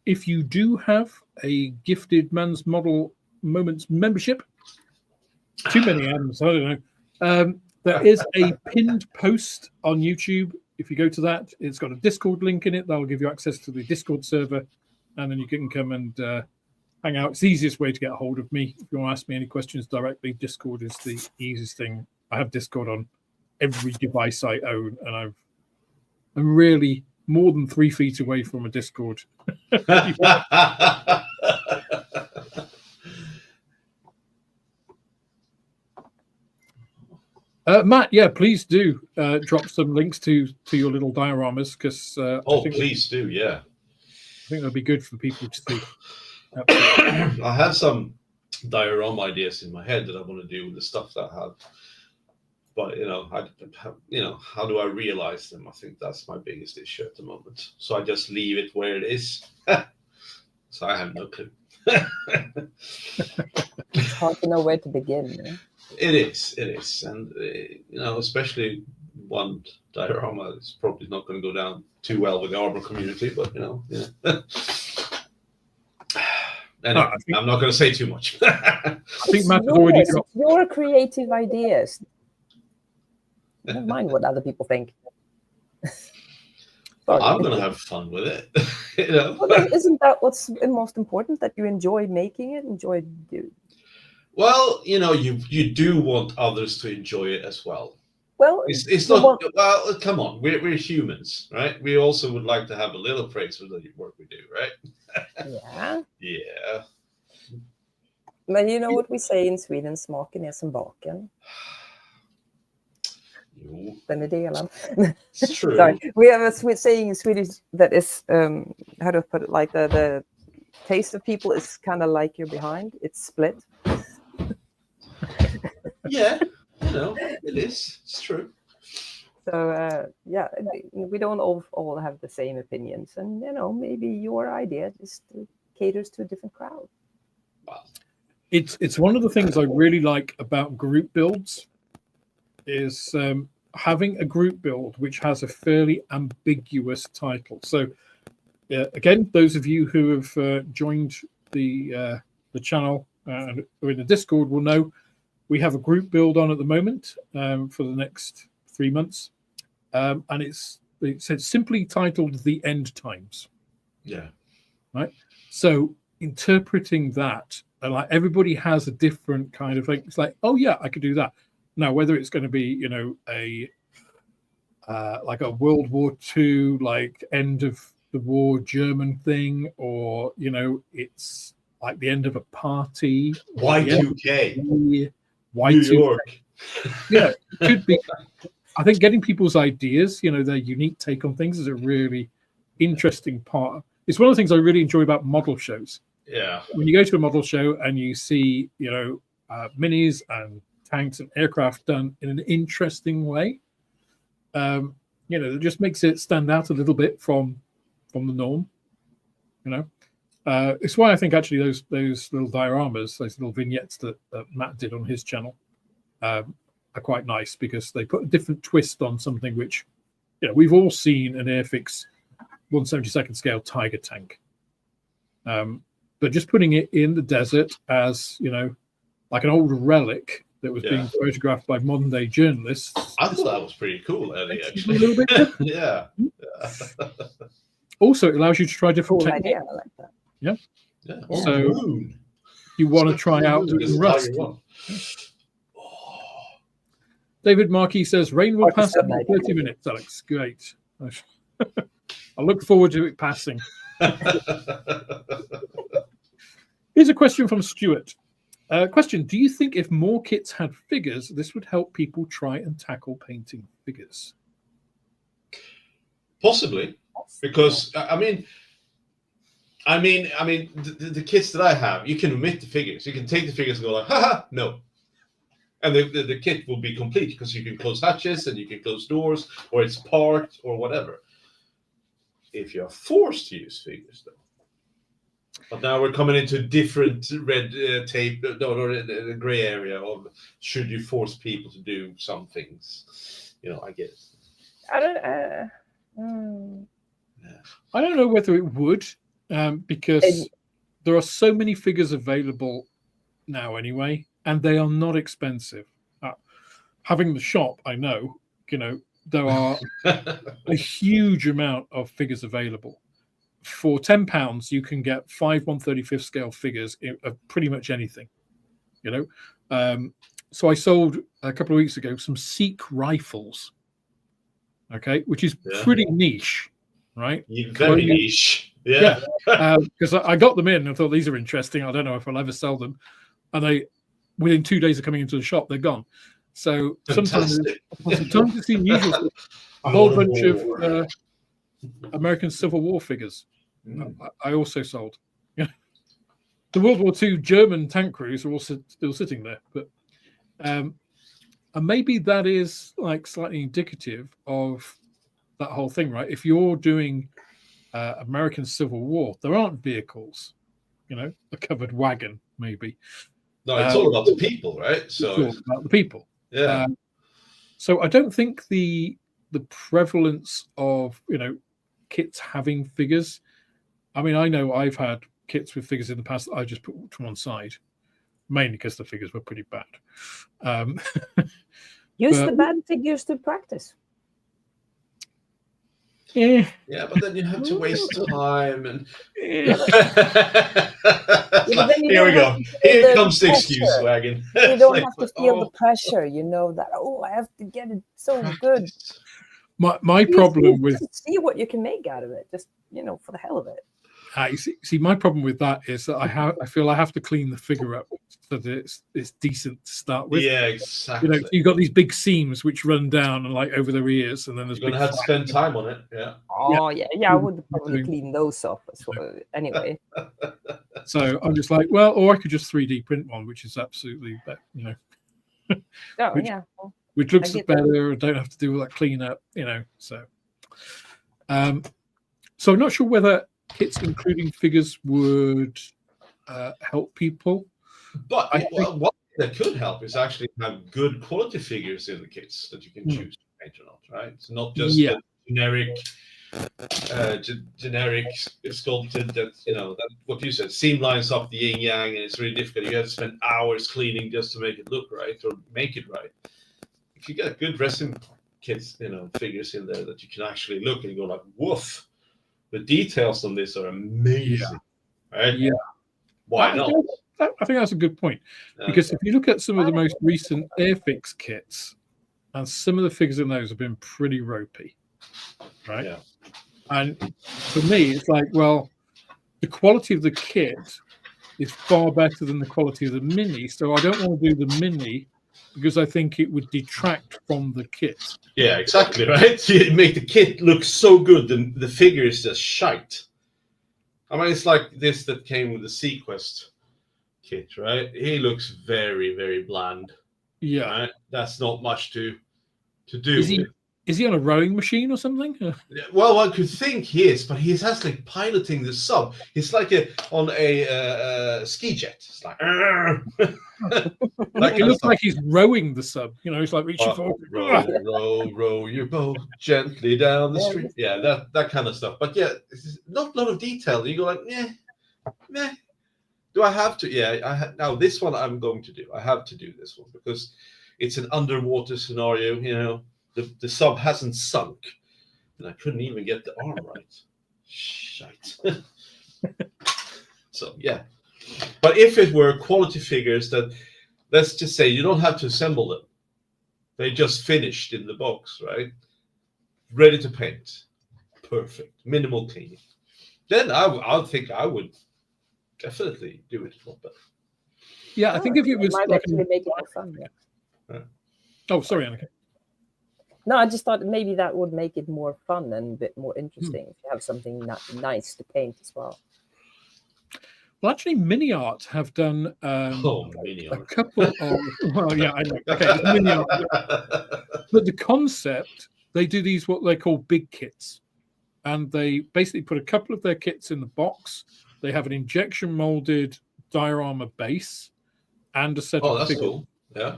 If you do have a gifted Men's Model Moments membership, too many Adams, I don't know. There is a pinned post on YouTube. If you go to that, it's got a Discord link in it. That'll give you access to the Discord server, and then you can come and hang out. It's the easiest way to get a hold of me. If you want to ask me any questions directly, Discord is the easiest thing. I have Discord on every device I own, and I'm really more than 3 feet away from a Discord. Matt, yeah, please do drop some links to your little dioramas, because please do, yeah. I think that'd be good for people to see. I have some diorama ideas in my head that I want to do with the stuff that I have, but how do I realize them? I think that's my biggest issue at the moment. So I just leave it where it is. So I have no clue. It's hard to know where to begin. Yeah? It is, and especially one diorama is probably not going to go down too well with the armor community, but Anyway, I'm not going to say too much. I think Matt has already got your creative ideas. Don't mind what other people think. I'm going to have fun with it. Well, then isn't that what's most important? That you enjoy making it, enjoy doing. Well, you do want others to enjoy it as well. Well, It's not. Well, come on, we're humans, right? We also would like to have a little praise for the work we do, right? yeah. Yeah. But you know what we say in Sweden, smaken är som baken. Jo, Den är delad. it's true. Sorry. We have a saying in Swedish that is, how to put it, like the taste of people is kind of like you're behind. It's split. Yeah, you know, it is. It's true. So, yeah, we don't all have the same opinions. And, you know, maybe your idea just caters to a different crowd. Wow. It's one of the things I really like about group builds is having a group build which has a fairly ambiguous title. So again, those of you who have joined the channel and are in the Discord will know we have a group build on at the moment for the next 3 months, and it's simply titled The End Times. Yeah. Right. So interpreting that, and like everybody has a different kind of thing. It's like, oh yeah, I could do that. Now, whether it's going to be, you know, a like a World War II, like end of the war German thing, or you know, it's like the end of a party. Y2K. New Y2K. York. Yeah, it could be. I think getting people's ideas, you know, their unique take on things is a really interesting part. It's one of the things I really enjoy about model shows. Yeah. When you go to a model show and you see, you know, minis and tanks and aircraft done in an interesting way, you know, it just makes it stand out a little bit from the norm. You know, it's why I think actually those little dioramas, those little vignettes that Matt did on his channel, are quite nice because they put a different twist on something which, you know, we've all seen an Airfix 1/72 scale Tiger tank. But just putting it in the desert as, you know, like an old relic that was being photographed by modern day journalists. I thought that was pretty cool, Eddie, actually. A little bit different. Yeah. Also, it allows you to try different Cool techniques. idea. I like that. Yeah. Yeah. So Moon. you want to try out It's Rust. Tiger One. David Markey says rain will pass in Pakistan, 30 minutes, Alex. Great. I look forward to it passing. Here's a question from Stuart. Question: do you think if more kits had figures, this would help people try and tackle painting figures? Possibly, because I mean, the kits that I have, you can omit the figures. You can take the figures and go like, haha, no. And the kit will be complete because you can close hatches and you can close doors, or it's parked or whatever. If you're forced to use figures, though. But now we're coming into different red tape, the gray area of should you force people to do some things? You know, I get it. I I don't know whether it would, because there are so many figures available now anyway, and they are not expensive. Having the shop, I know, you know, there are a huge amount of figures available. For £10, you can get 5 1/35 scale figures of pretty much anything, you know. So I sold a couple of weeks ago some Sikh rifles, okay, which is pretty niche, right? Very niche. Yeah. Because I got them in and thought these are interesting. I don't know if I'll ever sell them. And they, within 2 days of coming into the shop, they're gone. So sometimes it's unusual. A whole bunch of American Civil War figures. I also sold. The World War II German tank crews are also still sitting there, but and maybe that is like slightly indicative of that whole thing, right? If you're doing American Civil War, there aren't vehicles, you know, a covered wagon, maybe. No, it's all about the people, right? So it's all about the people. Yeah. So I don't think the prevalence of, you know, kits having figures. I mean, I know I've had kits with figures in the past that I just put to one side, mainly because the figures were pretty bad. Use the bad figures to practice. Yeah. Yeah, but then you have to waste time and. Yeah. But then you Here we don't go. have to feel Here the comes the excuse pressure. wagon. You don't have to feel the oh, pressure, that, I have to get it so good. practice. My problem with Just see what you can make out of it, just, for the hell of it. you see, my problem with that is that I feel I have to clean the figure up so that it's decent to start with. Yeah, exactly. You've got these big seams which run down and like over their ears, and then there's You're gonna have to spend time on it. Yeah. Oh yeah, I would probably clean those up as well. Anyway. So I'm just like, well, or I could just 3D print one, which is absolutely, which looks better. I don't have to do all that cleanup, So, so I'm not sure whether kits including figures would help people. But what that could help is actually have good quality figures in the kits that you can choose to paint or not, right? It's not just the generic sculpted that that what you said, seam lines up the yin yang, and it's really difficult. You have to spend hours cleaning just to make it look right or make it right. If you get good resin kits, figures in there that you can actually look and go like, woof, the details on this are amazing, right? Yeah. Why not? I think that's a good point, because if you look at some of the most recent Airfix kits, and some of the figures in those have been pretty ropey, right? Yeah. And for me, it's like, well, the quality of the kit is far better than the quality of the mini, so I don't want to do the mini because I think it would detract from the kit. Yeah, exactly, right? You make the kit look so good, and the figure is just shite. I mean, it's like this that came with the Sequest kit, right? He looks very, very bland. Yeah, right? That's not much to do. Is he on a rowing machine or something? Well, one could think he is, but he has like piloting the sub. He's like on a ski jet. It's like, like it looks like he's rowing the sub. He's like reaching forward. Row your boat gently down the street. Yeah, that kind of stuff. But yeah, it's not a lot of detail. You go like, meh. Do I have to? Yeah, now this one I'm going to do. I have to do this one because it's an underwater scenario. The sub hasn't sunk, and I couldn't even get the arm right. Shite. So yeah, but if it were quality figures that, let's just say you don't have to assemble them, they just finished in the box, right? Ready to paint, perfect, minimal cleaning. Then I think I would definitely do it a lot better. Yeah, I think if it was might like actually make it more fun. Yeah. Oh, sorry, Annika. No, I just thought maybe that would make it more fun and a bit more interesting if you have something nice to paint as well. Well, actually, Mini Art have done Mini a Art. couple of. Well, yeah, I know. Okay, it's Mini Art. But the concept, they do these what they call big kits, and they basically put a couple of their kits in the box. They have an injection molded diorama base and a set of that's figures. cool. Yeah.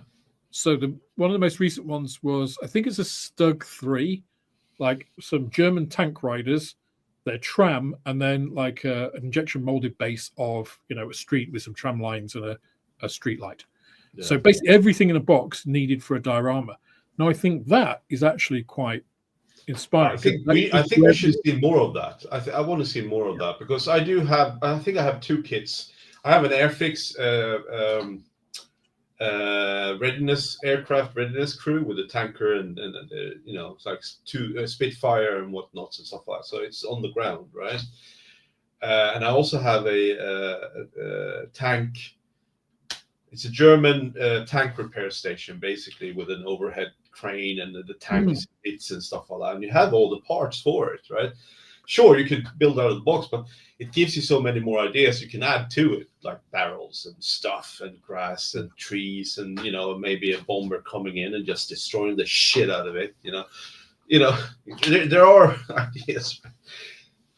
So one of the most recent ones was, I think it's a Stug 3, like some German tank riders, their tram, and then like an injection molded base of, a street with some tram lines and a street light. Yeah. So basically everything in a box needed for a diorama. Now I think that is actually quite inspiring. I think we should see more of that. I want to see more of that because I think I have two kits. I have an Airfix aircraft readiness crew with a tanker and it's like two Spitfire and whatnot and stuff like that. So it's on the ground, right? And I also have a tank. It's a German tank repair station, basically, with an overhead crane and the tank is bits and stuff like that. And you have all the parts for it, right? Sure, you could build out of the box, but it gives you so many more ideas you can add to it, like barrels and stuff and grass and trees and, maybe a bomber coming in and just destroying the shit out of it, There are ideas.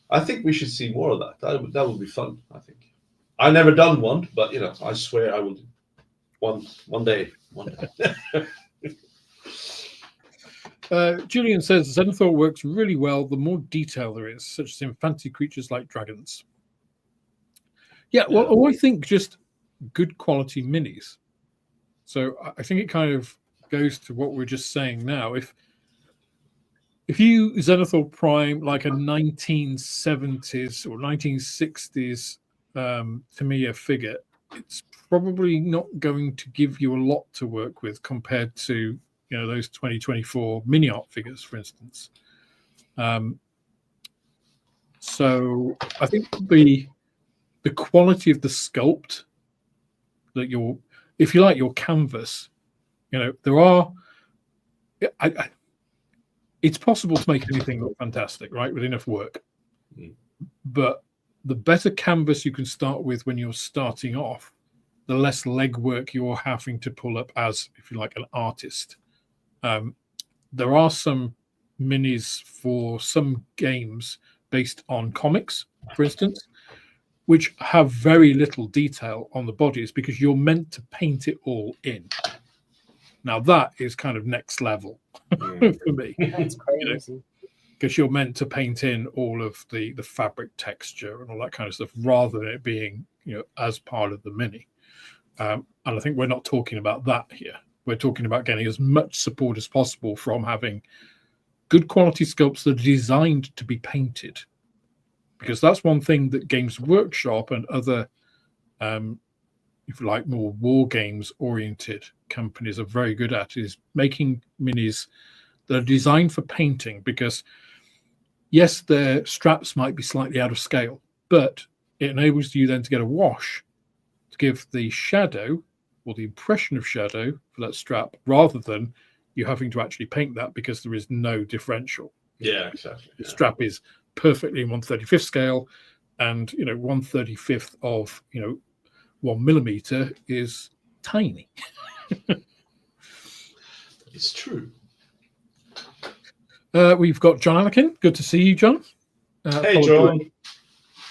I think we should see more of that. That would be fun, I think. I've never done one, but, I swear I will do one day. Julian says Zenithal works really well the more detail there is, such as in fancy creatures like dragons. Yeah, well, I think just good quality minis. So I think it kind of goes to what we're just saying now. If if you Zenithal Prime like a 1970s or 1960s Tamiya figure, it's probably not going to give you a lot to work with compared to those 2024 mini art figures, for instance. So I think the quality of the sculpt that if you like your canvas, there are. It's possible to make anything look fantastic, right, with enough work. But the better canvas you can start with when you're starting off, the less legwork you're having to pull up as, if you like, an artist. There are some minis for some games based on comics, for instance, which have very little detail on the bodies because you're meant to paint it all in. Now that is kind of next level for me. That's crazy. Because you're meant to paint in all of the fabric texture and all that kind of stuff, rather than it being as part of the mini. And I think we're not talking about that here. We're talking about getting as much support as possible from having good quality sculpts that are designed to be painted. Because that's one thing that Games Workshop and other, if you like, more war games oriented companies are very good at, is making minis that are designed for painting. Because yes, their straps might be slightly out of scale, but it enables you then to get a wash to give the shadow or the impression of shadow for that strap, rather than you having to actually paint that because there is no differential. Yeah, exactly. The strap is perfectly in 1/35th scale, and 1/35th of 1 millimeter is tiny. It's true. We've got John Anakin. Good to see you, John. Hey, John.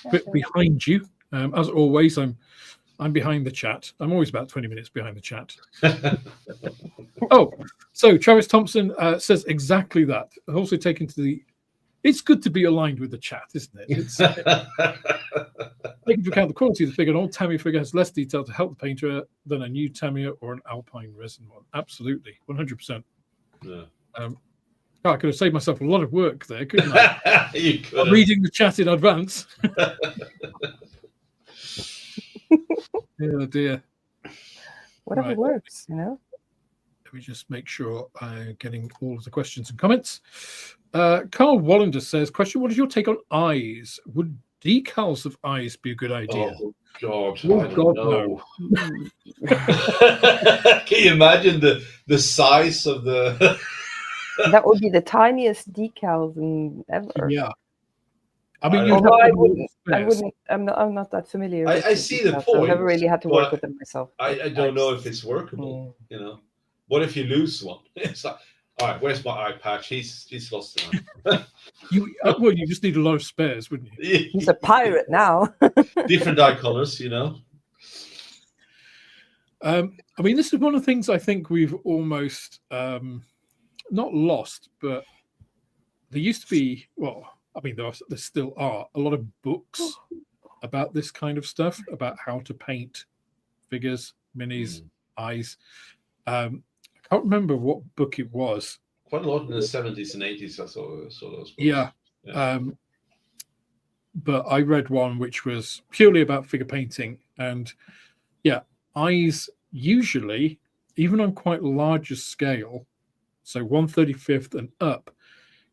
A bit behind you. As always, I'm behind the chat. I'm always about 20 minutes behind the chat. Oh, so Travis Thompson says exactly that. Also taken to the... It's good to be aligned with the chat, isn't it? It's taking into account the quality of the figure. An old Tamiya figure has less detail to help the painter than a new Tamiya or an Alpine resin one. Absolutely, 100%. Yeah. I could have saved myself a lot of work there, couldn't I? You could have. Reading the chat in advance. Oh dear. Whatever works, Let me just make sure I'm getting all of the questions and comments. Carl Wallander says, question, what is your take on eyes? Would decals of eyes be a good idea? Oh, God. Oh, I don't God, know. no. Can you imagine the size of the... That would be the tiniest decals ever. Yeah. I mean, I'm not that familiar. With I see the decals, point. so I've never really had to work with them myself. I don't know if it's workable. What if you lose one? It's like, all right, where's my eye patch? He's lost it. Well, you just need a lot of spares, wouldn't you? He's a pirate now. Different eye colors, I mean, this is one of the things I think we've almost not lost, but there used to be, well, I mean, there still are a lot of books about this kind of stuff, about how to paint figures, minis, eyes. I can't remember what book it was. Quite a lot in the 70s and 80s, I saw those books. Yeah. But I read one which was purely about figure painting. And yeah, eyes usually, even on quite larger scale, so 1/35th and up,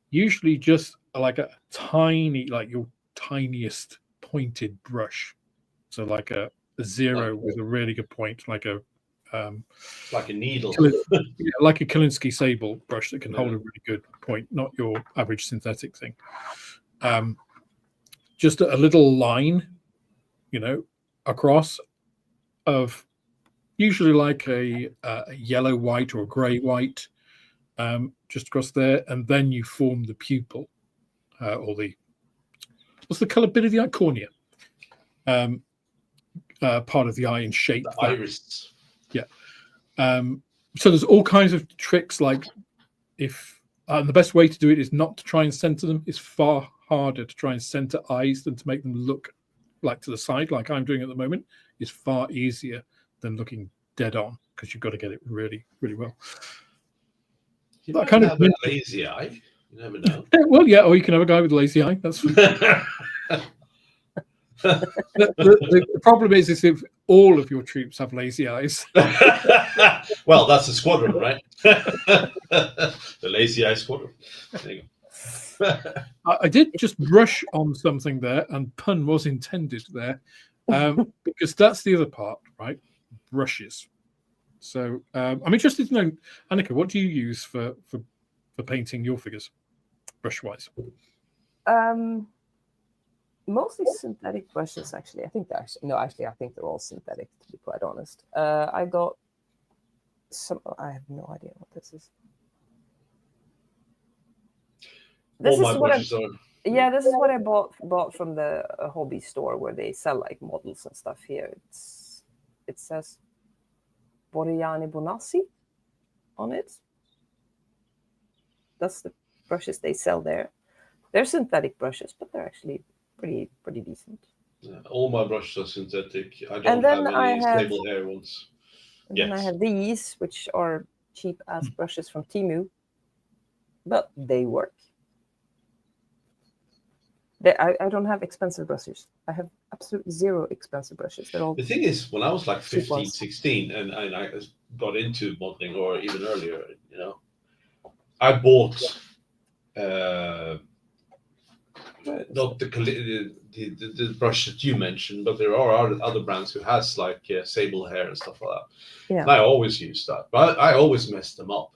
usually just like a tiny, like your tiniest pointed brush. So like a zero with a really good point, like a needle. Like a Kalinsky Sable brush that can hold a really good point, not your average synthetic thing. Just a little line, across of usually like a yellow white or a grey white, just across there, and then you form the pupil or what's the colour bit of the eye? Cornea. Part of the eye and shape. The iris. Yeah. So there's all kinds of tricks. Like the best way to do it is not to try and center them. It's far harder to try and center eyes than to make them look like to the side, like I'm doing at the moment. It's far easier than looking dead on, because you've got to get it really, really well. You that kind of have a lazy eye. You never know. Well, yeah, or you can have a guy with lazy eye. That's the problem is if all of your troops have lazy eyes. Well, that's a squadron, right? The lazy eye squadron. There you go. I did just brush on something there, and pun was intended there, because that's the other part, right? Brushes. So I'm interested to know, Annika, what do you use for painting your figures, brush-wise? Mostly synthetic brushes, actually. I think I think they're all synthetic, to be quite honest. I got some. I have no idea what this is. This is what this is what I bought from the hobby store where they sell like models and stuff here. It says Borjani Bonassi on it. That's the brushes they sell there. They're synthetic brushes, but they're actually pretty decent. Yeah, all my brushes are synthetic. I don't have any stable hair ones. And then I have these, which are cheap ass brushes from Temu, but they work. I don't have expensive brushes. I have absolutely zero expensive brushes. They're all. The thing is, when I was like 15, 16, and I got into modeling, or even earlier, I bought not the brush that you mentioned, but there are other brands who has like sable hair and stuff like that. Yeah. And I always used that, but I always messed them up.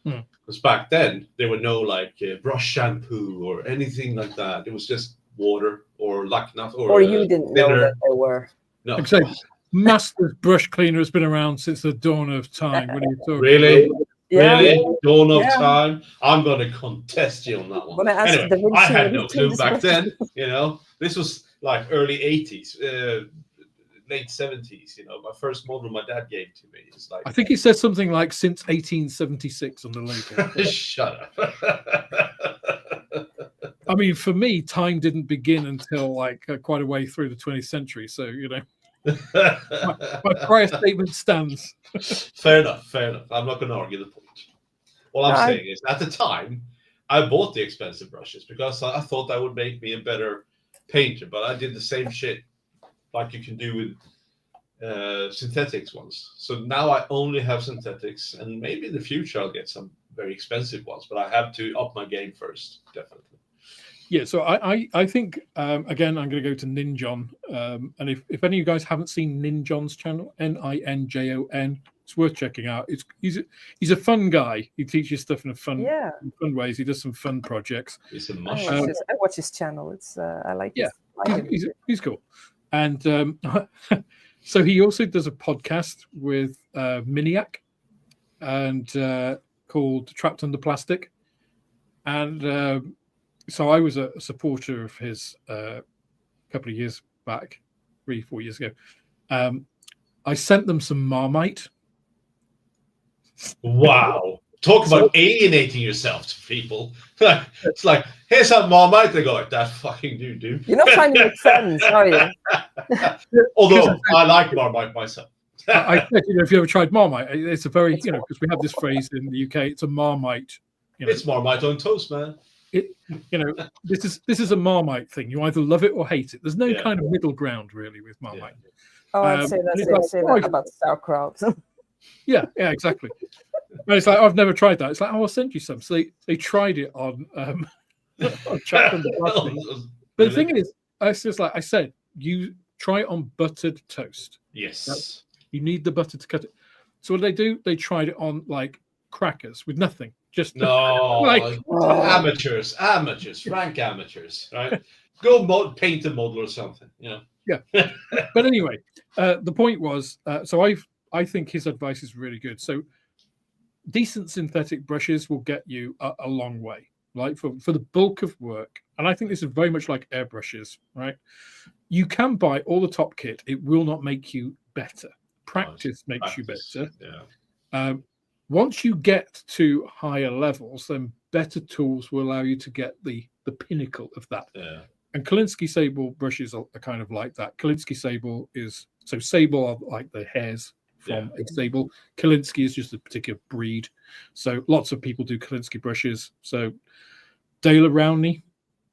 Because back then there were no like brush shampoo or anything like that. It was just water or or you didn't know that there were. No. Exactly. Master's brush cleaner has been around since the dawn of time. What are you talking Really? about? Yeah. Really? Dawn of time? I'm going to contest you on that one. Anyway, I had no clue back then. This was like early 80s, late 70s. My first model my dad gave to me. It's like, I think it says something like since 1876 on the logo. Shut up. I mean, for me, time didn't begin until like quite a way through the 20th century. So, my prior statement stands. Fair enough. I'm not going to argue the point. All I'm saying is, at the time, I bought the expensive brushes because I thought that would make me a better painter. But I did the same shit like you can do with synthetics ones. So now I only have synthetics, and maybe in the future I'll get some very expensive ones. But I have to up my game first, definitely. Yeah, so I think, again, I'm going to go to Ninjon. And if any of you guys haven't seen Ninjon's channel, Ninjon, it's worth checking out. He's a fun guy. He teaches stuff in fun ways. He does some fun projects. He's a I watch his channel. It's I like it. He's cool. And so he also does a podcast with Miniac and called Trapped Under Plastic. And so I was a supporter of his a couple of years back, 3-4 years ago. I sent them some Marmite. Wow. Talk about alienating yourself to people. It's like, here's some Marmite. They go like, that fucking dude. You're not trying to make friends, are you? Although I like Marmite myself. I said, if you ever tried Marmite, it's a very, because we have this phrase in the UK, it's a Marmite. It's Marmite on toast, man. This is a Marmite thing. You either love it or hate it. There's no kind of middle ground really with Marmite. Oh, I'd say that about sauerkraut. Yeah, exactly. And it's like, I've never tried that. It's like, I'll send you some. So they tried it on Trapped Under Plastic. But the thing is, it's just like I said, you try it on buttered toast. Yes. You need the butter to cut it. So what do? They tried it on like crackers with nothing. Just amateurs, frank amateurs, right? Go paint a model or something, Yeah. But anyway, the point was, so I think his advice is really good. So decent synthetic brushes will get you a long way, right? For the bulk of work. And I think this is very much like airbrushes, right? You can buy all the top kit. It will not make you better. Practice makes you better. Yeah. Once you get to higher levels, then better tools will allow you to get the pinnacle of that. Yeah. And Kolinsky sable brushes are kind of like that. Kolinsky sable sable are like the hairs from a sable. Kolinsky is just a particular breed. So lots of people do Kolinsky brushes. So Dale Rowney,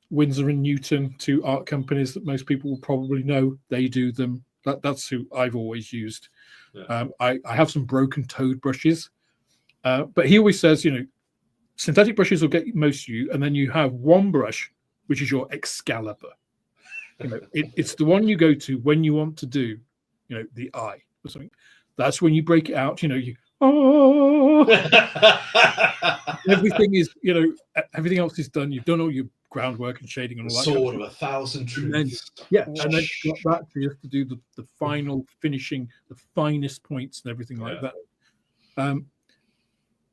Winsor and Newton, two art companies that most people will probably know. They do them. That's who I've always used. Yeah. I have some broken toed brushes, but he always says, synthetic brushes will get most of you, and then you have one brush, which is your Excalibur. It's the one you go to when you want to do, the eye or something. That's when you break it out. Everything is, everything else is done. You've done all your groundwork and shading and all that. Sword of 1,000 truths. And then you've got that just to do the final finishing, the finest points and everything like that.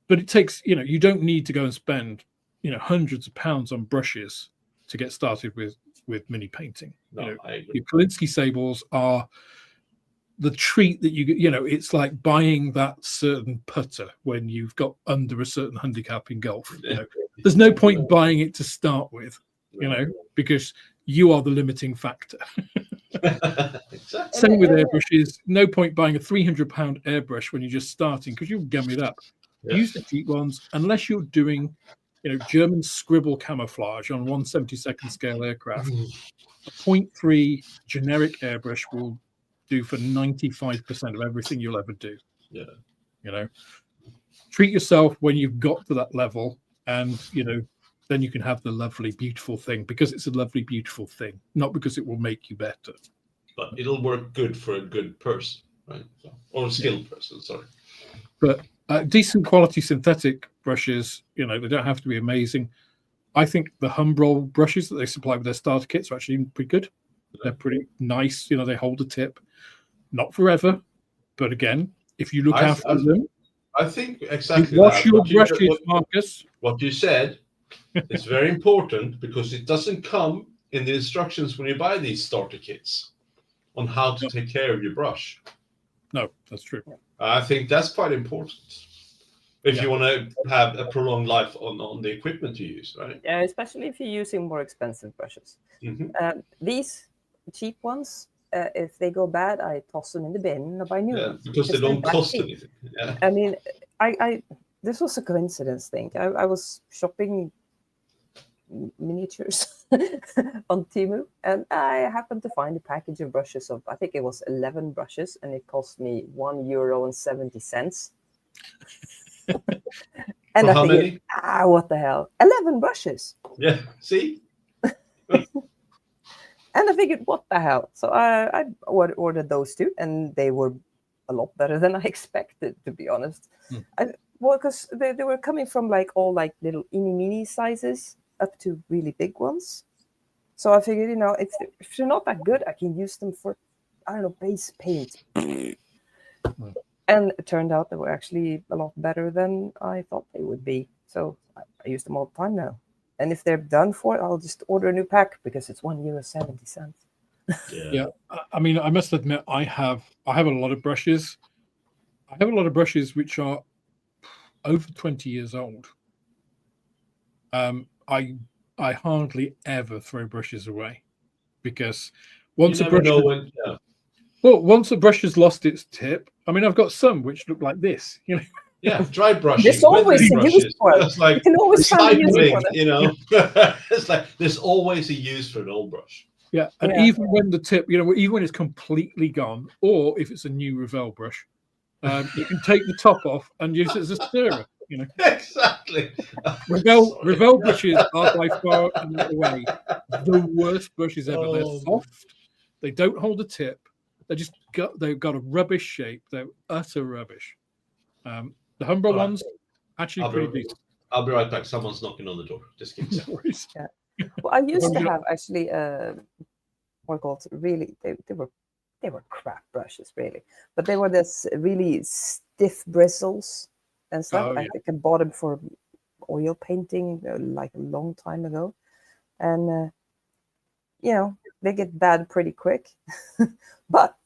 But it takes, you don't need to go and spend, hundreds of pounds on brushes to get started with mini painting. No, I agree. Your Kolinsky sables are the treat that you get. It's like buying that certain putter when you've got under a certain handicap in golf. There's no point in buying it to start with, because you are the limiting factor. Exactly. Same with airbrushes. No point buying a £300 airbrush when you're just starting, because you'll gum it up. Use the cheap ones unless you're doing, German scribble camouflage on 1/72nd scale aircraft. A 0.3 generic airbrush will do for 95% of everything you'll ever do. Treat yourself when you've got to that level, and then you can have the lovely, beautiful thing, because it's a lovely, beautiful thing, not because it will make you better. But it'll work good for a good person, right? Or a skilled person, sorry. But decent quality synthetic brushes, they don't have to be amazing. I think the Humbrol brushes that they supply with their starter kits are actually pretty good. They're pretty nice. They hold a tip. Not forever, but again, if you look after them, I think exactly. Wash your brushes, Marcus. What you said is very important, because it doesn't come in the instructions when you buy these starter kits on how to take care of your brush. No, that's true. I think that's quite important if you want to have a prolonged life on the equipment you use, right? Yeah, especially if you're using more expensive brushes. Mm-hmm. These cheap ones, if they go bad, I toss them in the bin and I buy new ones. Because they don't cost anything. Yeah. I mean, this was a coincidence thing. I was shopping miniatures on Temu, and I happened to find a package of brushes of, I think it was 11 brushes, and it cost me €1.70. And For I how figured, many? What the hell? 11 brushes. Yeah, see? And I figured, what the hell? So I ordered those two, and they were a lot better than I expected, to be honest. Because they were coming from all little mini sizes up to really big ones. So I figured, if they're not that good, I can use them for, base paint. And it turned out they were actually a lot better than I thought they would be. So I use them all the time now. And if they're done for, I'll just order a new pack, because it's €1.70. Yeah. I mean, I must admit, I have a lot of brushes. I have a lot of brushes which are over 20 years old. I hardly ever throw brushes away, because once a brush has lost its tip. I mean, I've got some which look like this, Yeah, dry brushing. There's always a use for it. It's like you can always find a use for it. It's like there's always a use for an old brush. Yeah, and even when the tip, even when it's completely gone, or if it's a new Revell brush, you can take the top off and use it as a stirrer. Exactly. Revell brushes are by far and away the worst brushes ever. They're soft. They don't hold a tip. They've got a rubbish shape. They're utter rubbish. The Humbrol ones actually pretty decent. I'll be right back. Someone's knocking on the door. Just kidding. No worries. Yeah. Well, I used to have actually really they were crap brushes, really, but they were this really stiff bristles and stuff. I think I bought them for oil painting like a long time ago, and they get bad pretty quick, but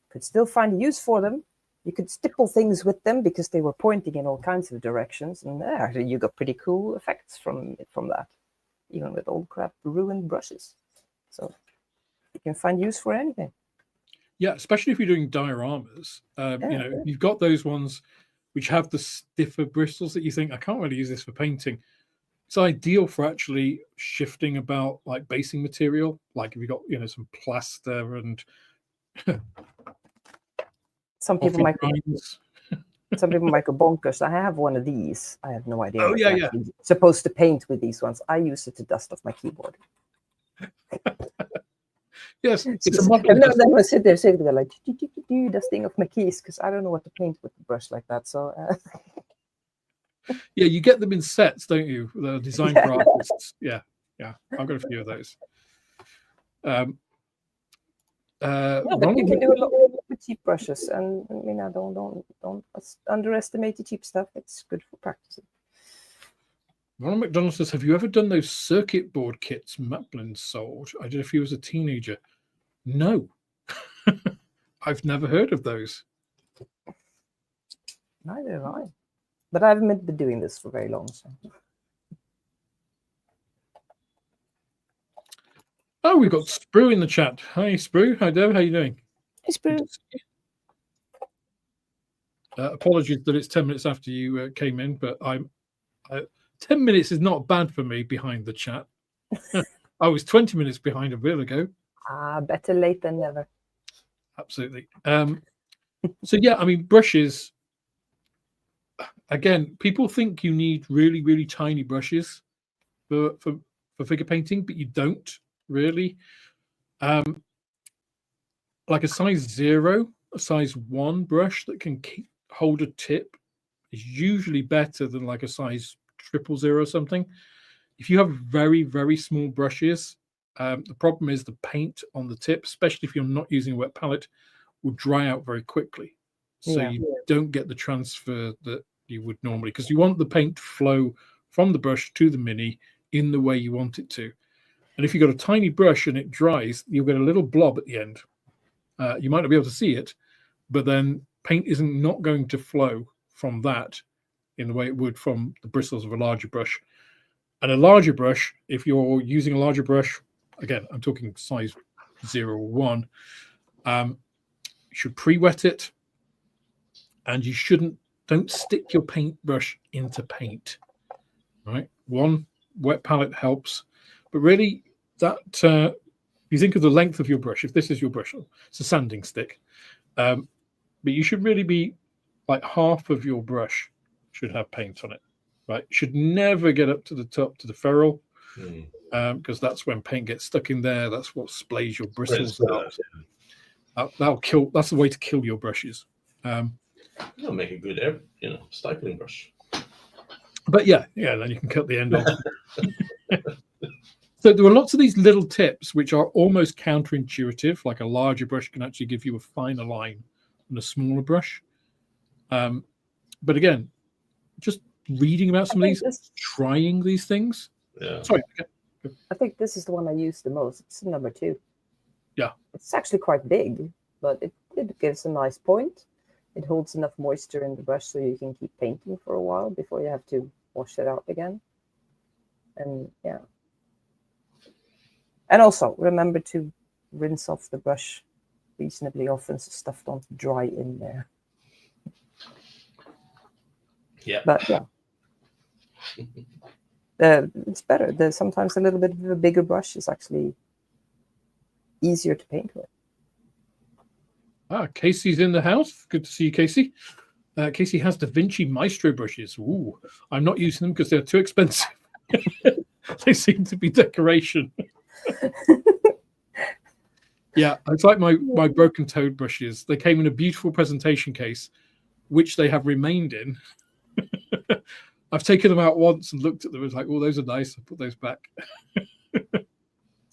could still find use for them. You could stipple things with them because they were pointing in all kinds of directions, and actually you got pretty cool effects from that, even with old crap ruined brushes. So you can find use for anything. Yeah, especially if you're doing dioramas. You've got those ones which have the stiffer bristles that you think, I can't really use this for painting. It's ideal for actually shifting about like basing material, like if you got some plaster and some people might grinds. Some people might go bonkers. I have one of these. I have no idea. Oh, what yeah, you're actually supposed to paint with these ones. I use it to dust off my keyboard. Yes, it's a And then I sit there sitting there like dusting off my keys because I don't know what to paint with the brush like that. So yeah, you get them in sets, don't you? The design for artists. Yeah. I've got a few of those. but you can do a lot with cheap brushes, and I mean, I don't underestimate the cheap stuff. It's good for practicing. Ronald McDonald says, "Have you ever done those circuit board kits Maplin sold? I did a few as a teenager." No, I've never heard of those. Neither have I. But I haven't been doing this for very long. So. Oh, we've got Sprue in the chat. Hi, Sprue. Hi, Deb. How you doing? Hey, Sprue. Apologies that it's 10 minutes after you came in, but 10 minutes is not bad for me behind the chat. I was 20 minutes behind a while ago. Better late than never. Absolutely. So, yeah, I mean, brushes. Again, people think you need really, really tiny brushes for figure painting, but you don't really. Like a size 0, a size 1 brush that can hold a tip is usually better than like a size 000 or something. If you have very, very small brushes, the problem is the paint on the tip, especially if you're not using a wet palette, will dry out very quickly. So you don't get the transfer that you would normally, because you want the paint to flow from the brush to the mini in the way you want it to. And if you've got a tiny brush and it dries, you'll get a little blob at the end. You might not be able to see it, but then paint isn't not going to flow from that in the way it would from the bristles of a larger brush. And a larger brush, if you're using a larger brush, again, I'm talking size 0 or 1, you should pre-wet it, and you don't stick your paintbrush into paint, right? One wet palette helps, but really that you think of the length of your brush. If this is your brush, it's a sanding stick, but you should really be like half of your brush should have paint on it, right? Should never get up to the top to the ferrule, because that's when paint gets stuck in there. That's what splays your bristles out. That'll kill. That's the way to kill your brushes. It'll make a good, stippling brush. But yeah, then you can cut the end off. So there are lots of these little tips which are almost counterintuitive. Like a larger brush can actually give you a finer line than a smaller brush. But again, just reading about some of these, trying these things. Yeah. Sorry. I think this is the one I use the most. It's number 2. Yeah. It's actually quite big, but it gives a nice point. It holds enough moisture in the brush so you can keep painting for a while before you have to wash it out again. And yeah. And also remember to rinse off the brush reasonably often so stuff don't dry in there. Yeah. But yeah. It's better. Sometimes a little bit of a bigger brush is actually easier to paint with. Casey's in the house. Good to see you, Casey. Casey has Da Vinci Maestro brushes. Ooh, I'm not using them because they're too expensive. They seem to be decoration. Yeah, it's like my broken toad brushes. They came in a beautiful presentation case, which they have remained in. I've taken them out once and looked at them and was like, oh, those are nice. I put those back.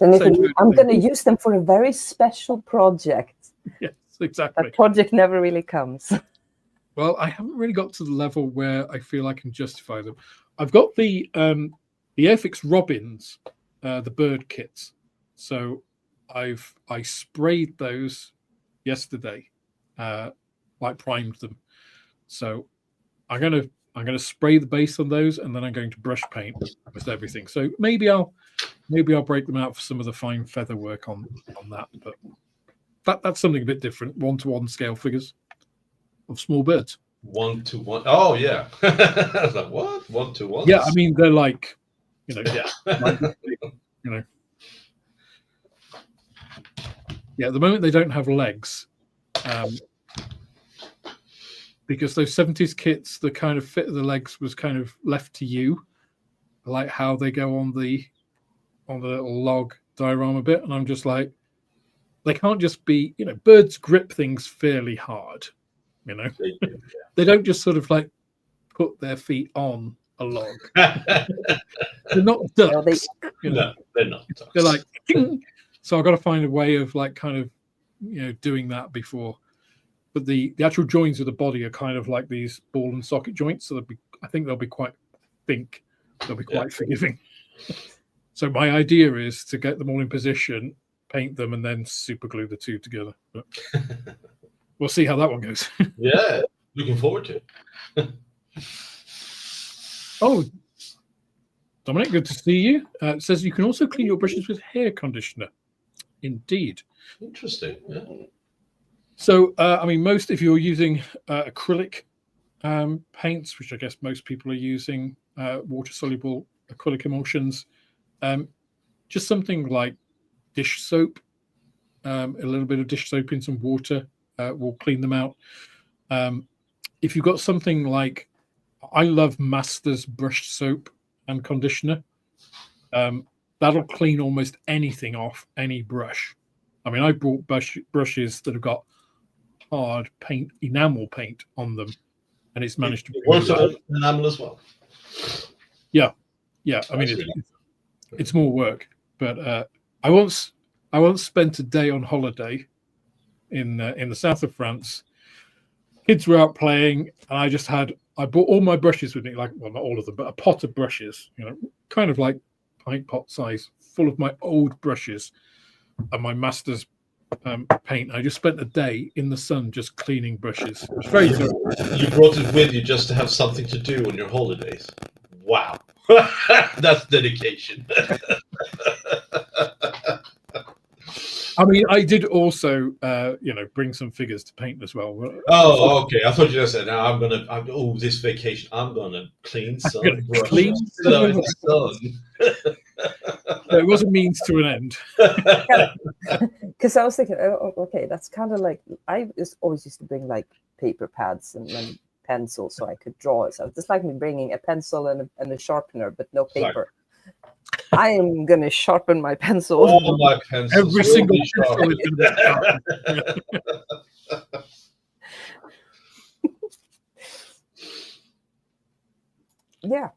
Zenithal, I'm going to use them for a very special project. Yes, exactly. That project never really comes. Well, I haven't really got to the level where I feel I can justify them. I've got the Airfix Robins, the bird kits. So I sprayed those yesterday, like primed them. So I'm gonna spray the base on those, and then I'm going to brush paint with everything. So maybe I'll break them out for some of the fine feather work on that. But that's something a bit different. 1-to-1 scale figures of small birds. 1-to-1. Oh yeah. I was like, what? 1-to-1? Yeah, I mean they're like You know, Yeah. you know. Yeah, at the moment they don't have legs, because those 70s kits, the kind of fit of the legs was kind of left to you, like how they go on the little log diorama bit, and I'm just like, they can't just be, you know, birds grip things fairly hard, you know. They don't just sort of like put their feet on a log. They're not ducks. You know? No, they're not ducks. They're like, "Ting." So I've got to find a way of like kind of, you know, doing that before. But the actual joints of the body are kind of like these ball and socket joints, so I think they'll be quite they'll be quite forgiving. So my idea is to get them all in position, paint them, and then super glue the two together. But we'll see how that one goes. Yeah, looking forward to it. Oh, Dominic, good to see you. It says you can also clean your brushes with hair conditioner. Indeed. Interesting. Yeah. So, I mean, if you're using acrylic paints, which I guess most people are using, water-soluble acrylic emulsions, just something like dish soap, a little bit of dish soap in some water will clean them out. If you've got something like, I love Masters brush soap and conditioner, that'll clean almost anything off any brush. I mean, I bought brushes that have got hard paint, enamel paint on them, and it's managed to. It works on enamel as well. Yeah. I mean, it's more work, but I once spent a day on holiday in the south of France. Kids were out playing, and I bought all my brushes with me, like, well, not all of them, but a pot of brushes, you know, kind of like pint pot size, full of my old brushes and my Masters paint. I just spent a day in the sun just cleaning brushes. It was very thorough. You brought it with you just to have something to do on your holidays. Wow. That's dedication. I mean, I did also, bring some figures to paint as well. Oh, okay. I thought you just said, "Now this vacation, I'm gonna clean some brushes." Clean So some it's done. It was a means to an end. Because I was thinking, okay, that's kind of like, I always used to bring like paper pads and pencils so I could draw it. So it's like me bringing a pencil and a sharpener, but no paper. I am going to sharpen my pencils. All my pencils. Every single pencil is going to be sharpened. Yeah.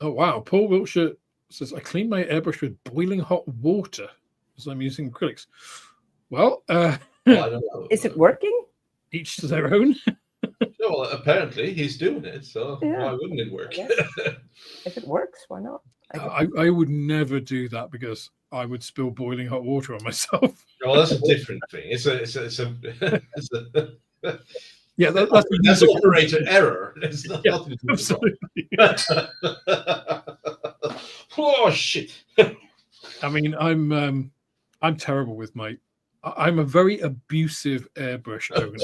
Oh, wow. Paul Wiltshire says, I clean my airbrush with boiling hot water as I'm using acrylics. Well, I don't know. Is it working? Each to their own. Well, apparently he's doing it, so Yeah. why wouldn't it work? If it works, why not? I would never do that because I would spill boiling hot water on myself. Well, that's a different thing. It's a Yeah, that's operator error. It's not nothing to do with absolutely. Oh shit! I mean, I'm terrible with I'm a very abusive airbrush owner.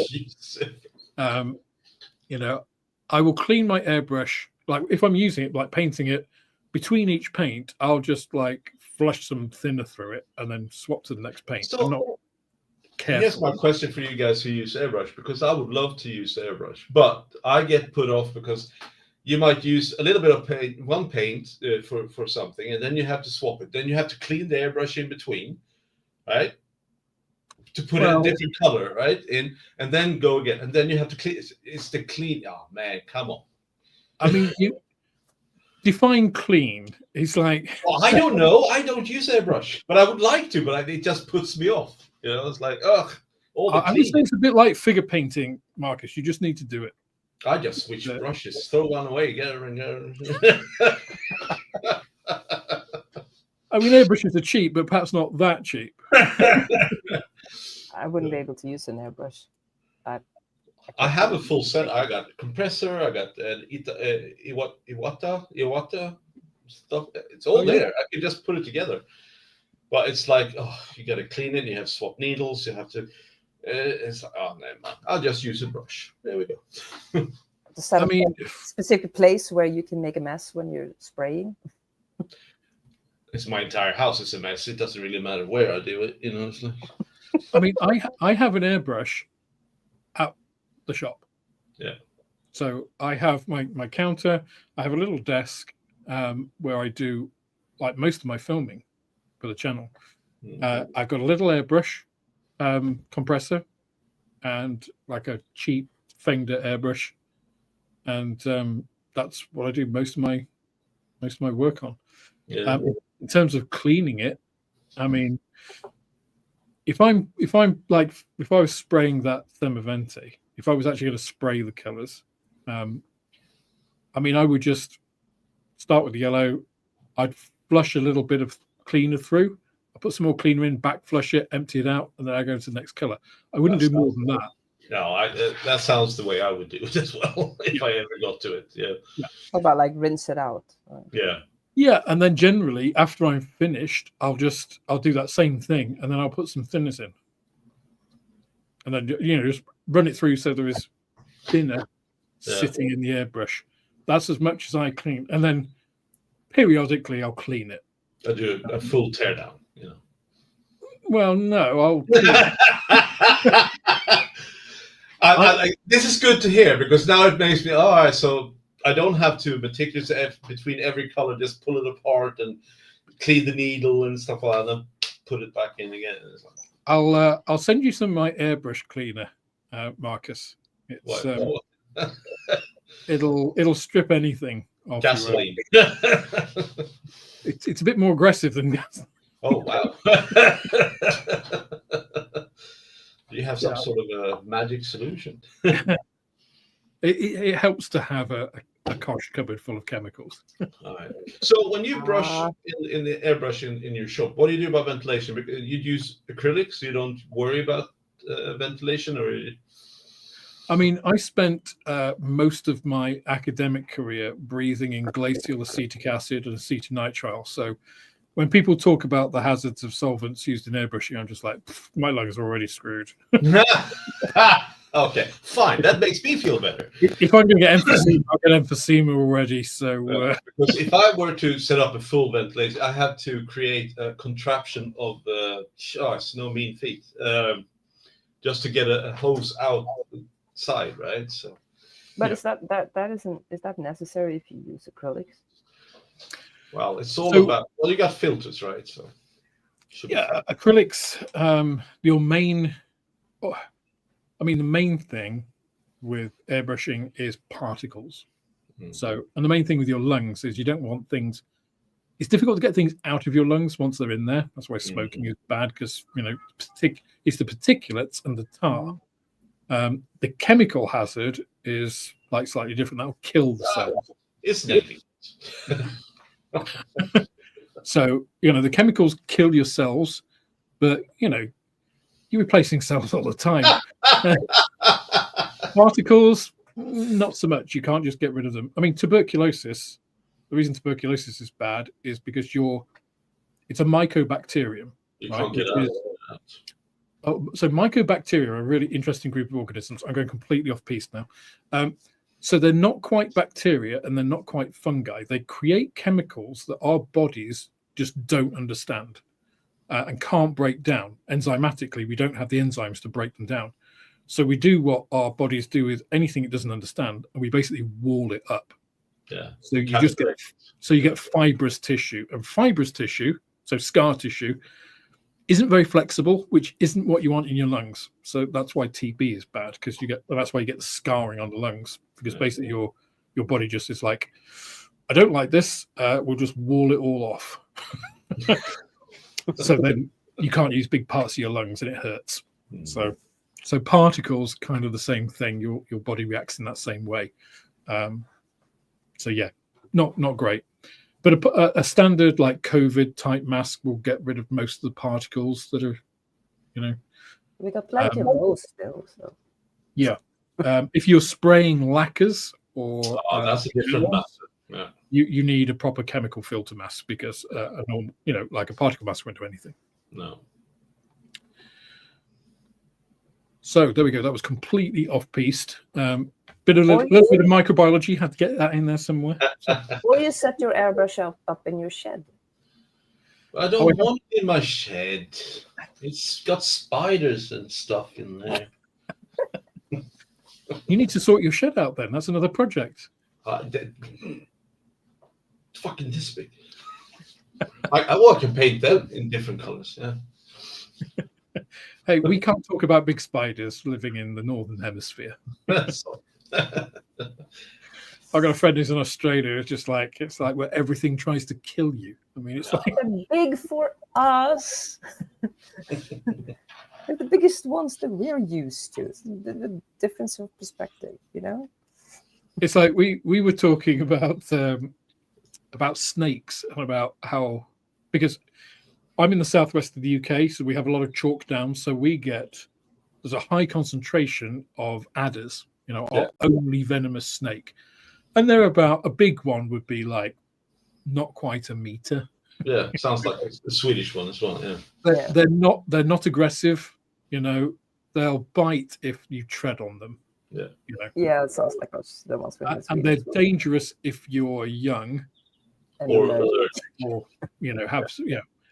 I will clean my airbrush, like if I'm using it, like painting it, between each paint, I'll just like flush some thinner through it and then swap to the next paint. So, I'm not careful. here's my question for you guys who use airbrush, because I would love to use airbrush, but I get put off because you might use a little bit of paint, one paint for something, and then you have to swap it. Then you have to clean the airbrush in between, right? To put it in a different color, right? And then go again, and then you have to clean. It's the clean. Oh man, come on. I mean, you define clean. It's like, well, I don't know. I don't use airbrush, but I would like to. But it just puts me off. You know, it's like, ugh. I would say it's a bit like figure painting, Marcus. You just need to do it. I just switch brushes, throw one away, get it, and go. I mean, airbrushes are cheap, but perhaps not that cheap. I wouldn't be able to use an airbrush. I have a full set. I got a compressor. I got an Iwata stuff. It's all there. I can just put it together. But it's like, you got to clean it. You have to swap needles. You have to. It's like, oh, never mind. I'll just use a brush. There we go. to set I up mean, a specific place where you can make a mess when you're spraying. It's my entire house is a mess. It doesn't really matter where I do it, you know. It's like... I mean, I have an airbrush at the shop. Yeah. So I have my counter. I have a little desk where I do like most of my filming for the channel. I've got a little airbrush compressor and like a cheap Fender airbrush, and that's what I do most of my work on. Yeah. In terms of cleaning it, I mean, if I was spraying that Thermoventi, if I was actually going to spray the colors, I mean, I would just start with the yellow. I'd flush a little bit of cleaner through. I put some more cleaner in, back flush it, empty it out, and then I go to the next color. I wouldn't do more than that. No, that sounds the way I would do it as well if I ever got to it. Yeah. How about like rinse it out? Yeah. Yeah, and then generally after I'm finished, I'll do that same thing, and then I'll put some thinners in, and then just run it through so there is thinner sitting in the airbrush. That's as much as I clean, and then periodically I'll clean it. I do a full teardown, you know. Well, no, this is good to hear because now it makes me all right. So I don't have to meticulous between every color, just pull it apart and clean the needle and stuff like that, and then put it back in again. I'll send you some of my airbrush cleaner, Marcus. It's it'll strip anything off. Gasoline. It's a bit more aggressive than gasoline. Oh wow! Do you have some sort of a magic solution? It helps to have a kosh cupboard full of chemicals. All right. So when you brush in the airbrush in your shop, what do you do about ventilation? Because you use acrylics, so you don't worry about ventilation, or? I mean, I spent most of my academic career breathing in glacial acetic acid and acetonitrile. So when people talk about the hazards of solvents used in airbrushing, I'm just like, my lungs are already screwed. Okay, fine. That makes me feel better. If I'm going to get emphysema, I'll get emphysema already. So because if I were to set up a full ventilation, I have to create a contraption of it's no mean feat, just to get a hose outside, right? So, but is that necessary if you use acrylics? Well, it's all about. Well, you got filters, right? So, acrylics. Your main. I mean, the main thing with airbrushing is particles. So, and the main thing with your lungs is you don't want things. It's difficult to get things out of your lungs once they're in there. That's why smoking is bad, because it's the particulates and the tar. The chemical hazard is like slightly different. That'll kill the cells. Isn't it? So the chemicals kill your cells, but you're replacing cells all the time. Particles, not so much. You can't just get rid of them. I mean, tuberculosis. The reason tuberculosis is bad is because it's a mycobacterium. You right? can't get out. So mycobacteria are a really interesting group of organisms. I'm going completely off piece now. So they're not quite bacteria and they're not quite fungi. They create chemicals that our bodies just don't understand and can't break down. Enzymatically, we don't have the enzymes to break them down. So we do what our bodies do with anything it doesn't understand, and we basically wall it up. Yeah. So you get fibrous tissue, and fibrous tissue, so scar tissue, isn't very flexible, which isn't what you want in your lungs. So that's why TB is bad, because that's why you get the scarring on the lungs, because basically your body just is like, I don't like this. We'll just wall it all off. So then you can't use big parts of your lungs, and it hurts. So particles, kind of the same thing. Your body reacts in that same way. So yeah, not great. But a standard like COVID type mask will get rid of most of the particles that are, We got plenty of those still. So. Yeah. If you're spraying lacquers or that's a different mask. Yeah. You need a proper chemical filter mask, because a normal, like a particle mask won't do anything. No. So there we go. That was completely off-piste. But little bit of microbiology, had to get that in there somewhere. Or you set your airbrush up in your shed. I don't want it in my shed. It's got spiders and stuff in there. You need to sort your shed out then. That's another project. Fucking this big. I can paint them in different colors. Yeah. Hey, we can't talk about big spiders living in the northern hemisphere. I've got a friend who's in Australia. It's like where everything tries to kill you. I mean, it's like they're big for us. They're the biggest ones that we're used to. It's the difference of perspective, you know. It's like we were talking about snakes and about how, because I'm in the southwest of the UK, so we have a lot of chalk downs. So there's a high concentration of adders, our only venomous snake. And they're about, a big one would be like not quite a meter. Yeah, sounds like a Swedish one as well. Yeah, they're not aggressive. They'll bite if you tread on them. Yeah, yeah, it sounds like us. The ones and they're dangerous if you're young, or alert, or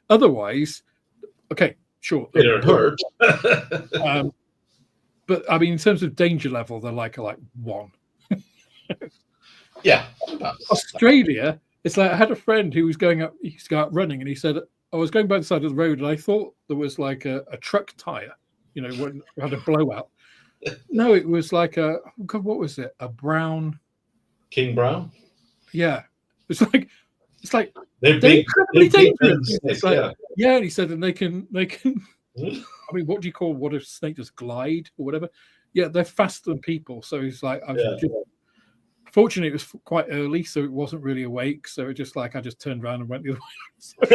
Otherwise, okay, sure, it'll hurt. But I mean, in terms of danger level, they're like 1. Yeah. Australia, it's like I had a friend who was going out running, and he said, I was going by the side of the road, and I thought there was like a truck tire, when it had a blowout. No, it was like what was it? A brown King Brown? Yeah. It's like they're big, dangerous. It's like, yeah, and he said, and they can I mean, what do you call what a snake does, glide or whatever? Yeah, they're faster than people. So he's like, fortunately, it was quite early, so it wasn't really awake. So it just like I just turned around and went the other way.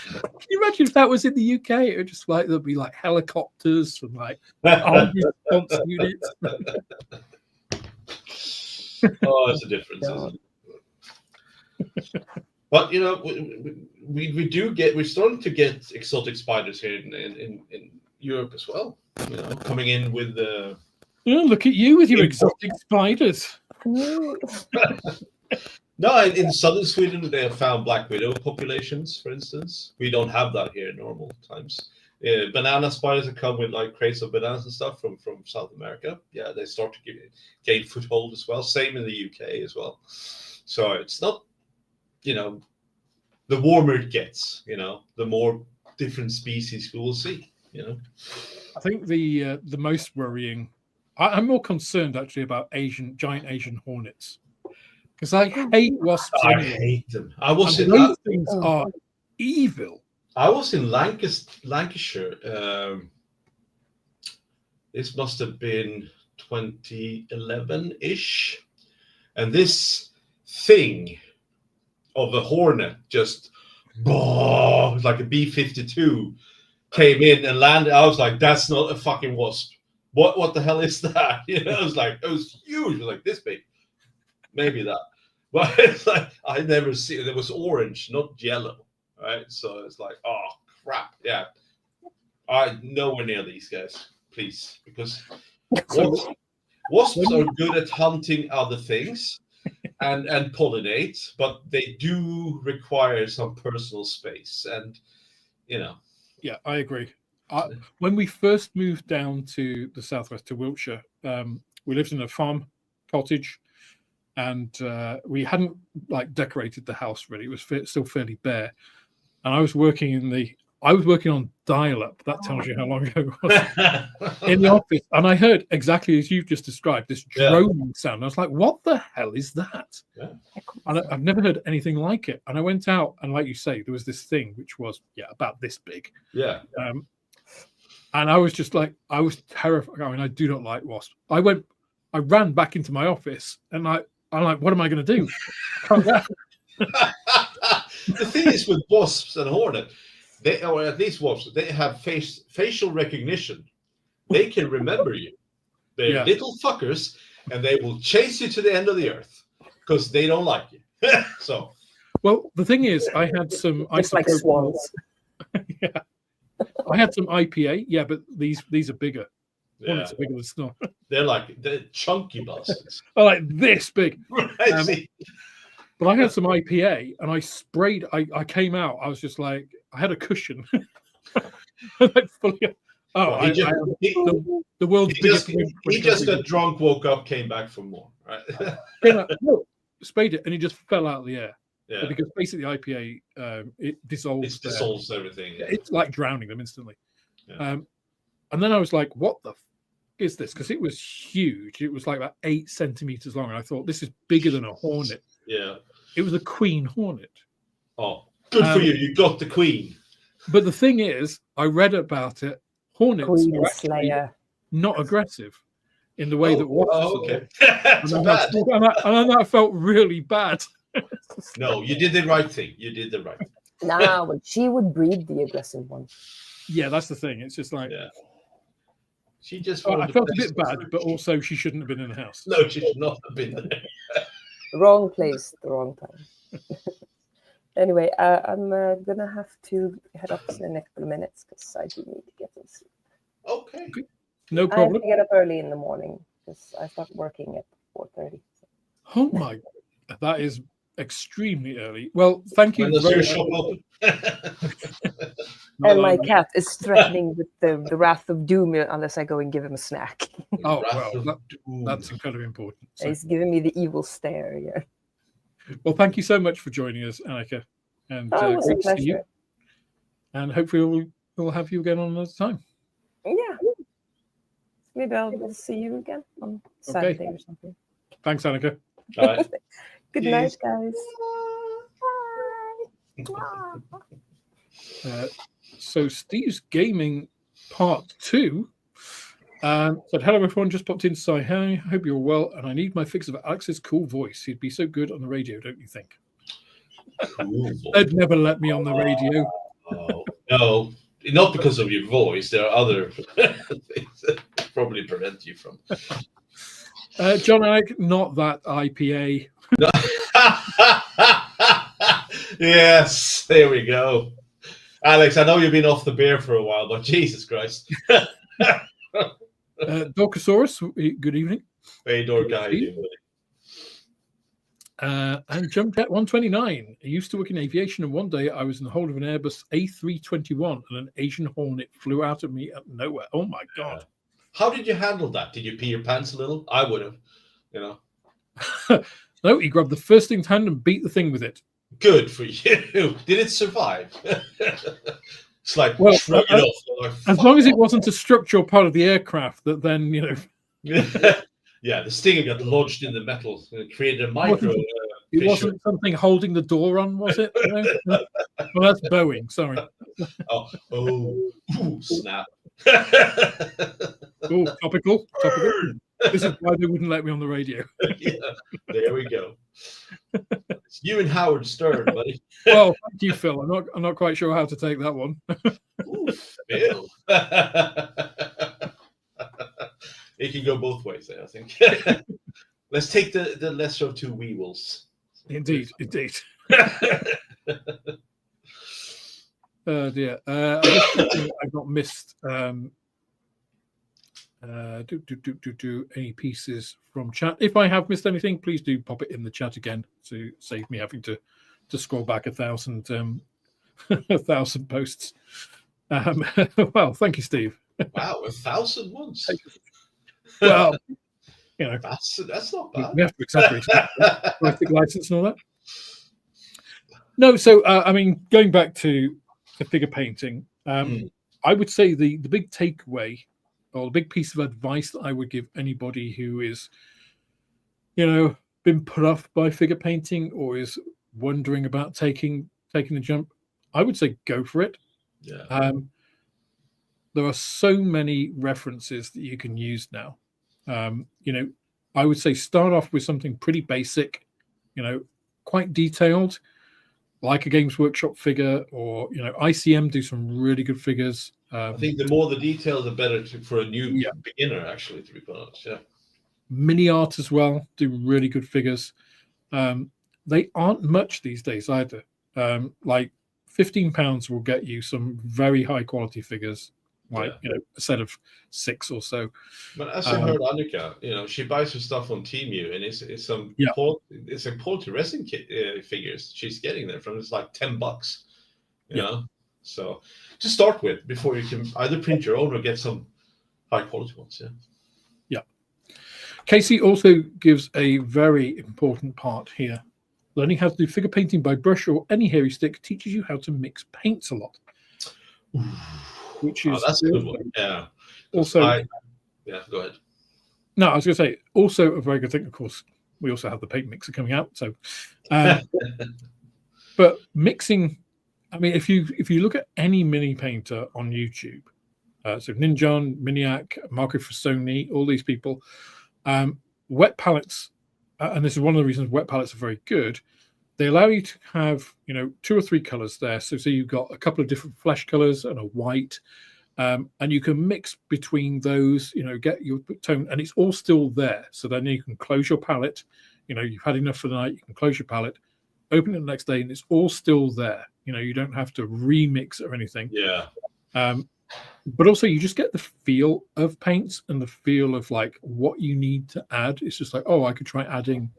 Can you imagine if that was in the UK? It would just like there'd be like helicopters and like armed response units. Oh, it's a difference, isn't it? But we're starting to get exotic spiders here in Europe as well. Coming in with the. Oh, look at you with your exotic spiders. No, in southern Sweden, they have found black widow populations, for instance. We don't have that here in normal times. Banana spiders that come with like crates of bananas and stuff from South America. Yeah, they start to gain foothold as well. Same in the UK as well. So it's not, the warmer it gets, the more different species we will see. I think the most worrying. I'm more concerned actually about giant Asian hornets. Because I hate wasps. I hate them. Those things are evil. I was in Lancashire. This must have been 2011-ish. And this thing of a hornet just like a B-52 came in and landed. I was like, that's not a fucking wasp. What the hell is that? It was like, it was huge. It was like this big. Maybe that. But it's like, I never see it. It was orange, not yellow. Right? So it's like, oh, crap. Yeah. Nowhere near these guys, please. Because wasps are good at hunting other things and pollinate, but they do require some personal space. And, Yeah, I agree. When we first moved down to the southwest, to Wiltshire, we lived in a farm cottage. And we hadn't decorated the house really; it was still fairly bare. And I was working on dial-up. That tells you how long ago it was. In the office, and I heard exactly as you've just described this droning sound. I was like, "What the hell is that?" Yeah. And I've never heard anything like it. And I went out, and like you say, there was this thing which was about this big. Yeah. And I was just like, I was terrified. I mean, I do not like wasps. I ran back into my office, and I'm like, what am I going to do? The thing is with wasps and hornet, or at least wasps, they have facial recognition. They can remember you. They're little fuckers, and they will chase you to the end of the earth because they don't like you. So, well, the thing is, I had some like swans. I had some IPA. Yeah, but these are bigger. Hornets are bigger than snow. They're chunky bastards. They're like this big. I see. But I had some IPA and I sprayed. I came out. I was just like, I had a cushion. Like fully, the world's biggest. He just got drunk, woke up, came back for more. Right? No, sprayed it and it just fell out of the air. Yeah. Because basically IPA it dissolves. It dissolves everything. Yeah. It's like drowning them instantly. Yeah. And then I was like, what the is this? Because it was huge. It was like about 8 centimeters long. And I thought, this is bigger than a hornet. Yeah. It was a queen hornet. Oh, good for you. You got the queen. But the thing is, I read about it. Hornets Queen are actually Slayer. not aggressive in the way that wasps okay. are. And that felt really bad. No, you did the right thing. You did the right thing. Nah, but she would breed the aggressive one. Yeah, that's the thing. It's just like, she just. I felt a bit bad, but also she shouldn't have been in the house. No, she should not have been there. Wrong place, the wrong time. Anyway, I'm gonna have to head off in the next couple of minutes because I do need to get some sleep. Okay. No I have problem. to get up early in the morning because I start working at 4:30. Oh my, that is extremely early. Well, thank you When does very your much. shop open? And my cat is threatening with the wrath of doom unless I go and give him a snack. Oh, Wrath well, of Doom. that's incredibly important. So, He's giving me the evil stare. Yeah. well, thank you so much for joining us, Annika. And Oh, it was a great to see you. pleasure. And hopefully we'll have you again on another time. Yeah. Maybe I'll see you again on Saturday or something. Thanks, Annika. All right. Good Yes. night, guys. So Steve's Gaming Part 2 said, hello everyone, just popped in to say hi, hope you're well, and I need my fix of Alex's cool voice. He'd be so good on the radio, don't you think? Cool. They'd never let me on the radio. Oh, no, not because of your voice. There are other things that probably prevent you from. John Alec, not that IPA. Yes, there we go. Alex, I know you've been off the beer for a while, but Jesus Christ. Dorcosaurus, good evening. Hey, Dork, how you doing, buddy? And Jumpjet 129. I used to work in aviation, and one day I was in the hold of an Airbus A321, and an Asian Hornet flew out at me out of nowhere. Oh my God. How did you handle that? Did you pee your pants a little? I would have, you know. No, he grabbed the first thing to hand and beat the thing with it. Good for you. Did it survive? It's like, Well, shrug it off. Like, as long as it wasn't a structural part of the aircraft that then, you know. Yeah, the stinger got lodged in the metal and created a micro. It wasn't something holding the door on, was it? Well, that's Boeing, sorry. Ooh, snap. Oh, topical. This is why they wouldn't let me on the radio. Yeah, there we go. It's you and Howard Stern, buddy. Well, thank you, Phil. I'm not quite sure how to take that one. Ooh, Phil. It can go both ways, I think. Let's take the lesser of two evils. Indeed. Oh dear. I've not missed any pieces from chat. If I have missed anything, please do pop it in the chat again to save me having to scroll back 1,000 posts. Well, thank you, Steve. Wow, 1,000 once. Well, you know, that's not bad. we have to exaggerate graphic license and all that. No, so I mean, going back to the figure painting, I would say the big takeaway or the big piece of advice that I would give anybody who is, you know, been put off by figure painting or is wondering about taking the jump, I would say go for it. Yeah. There are so many references that you can use now. You know, I would say start off with something pretty basic, you know, quite detailed, like a Games Workshop figure, or, you know, ICM do some really good figures. I think the more the detail, the better for a new beginner, actually, to be quite honest. Yeah. Mini Art as well do really good figures. They aren't much these days either. Like £15 will get you some very high quality figures. like a set of 6 or so. But as you heard Annika, she buys her stuff on Temu, and it's like quality resin figures she's getting there from. It's like $10, you know. So to start with, before you can either print your own or get some high quality ones. Yeah. Casey also gives a very important part here. Learning how to do figure painting by brush or any hairy stick teaches you how to mix paints a lot. Which is that's a good one. Yeah. Also, go ahead. No, I was going to say also a very good thing. Of course, we also have the paint mixer coming out. So, but mixing. I mean, if you look at any mini painter on YouTube, so Ninjon, Miniac, Marco Frassoni, all these people, wet palettes, and this is one of the reasons wet palettes are very good. They allow you to have 2 or 3 colors there. So you've got a couple of different flesh colors and a white, and you can mix between those. Get your tone, and it's all still there. So then you can close your palette. You've had enough for the night. You can close your palette, open it the next day, and it's all still there. You don't have to remix or anything. Yeah. But also you just get the feel of paints and the feel of like what you need to add. It's just like, oh, I could try adding,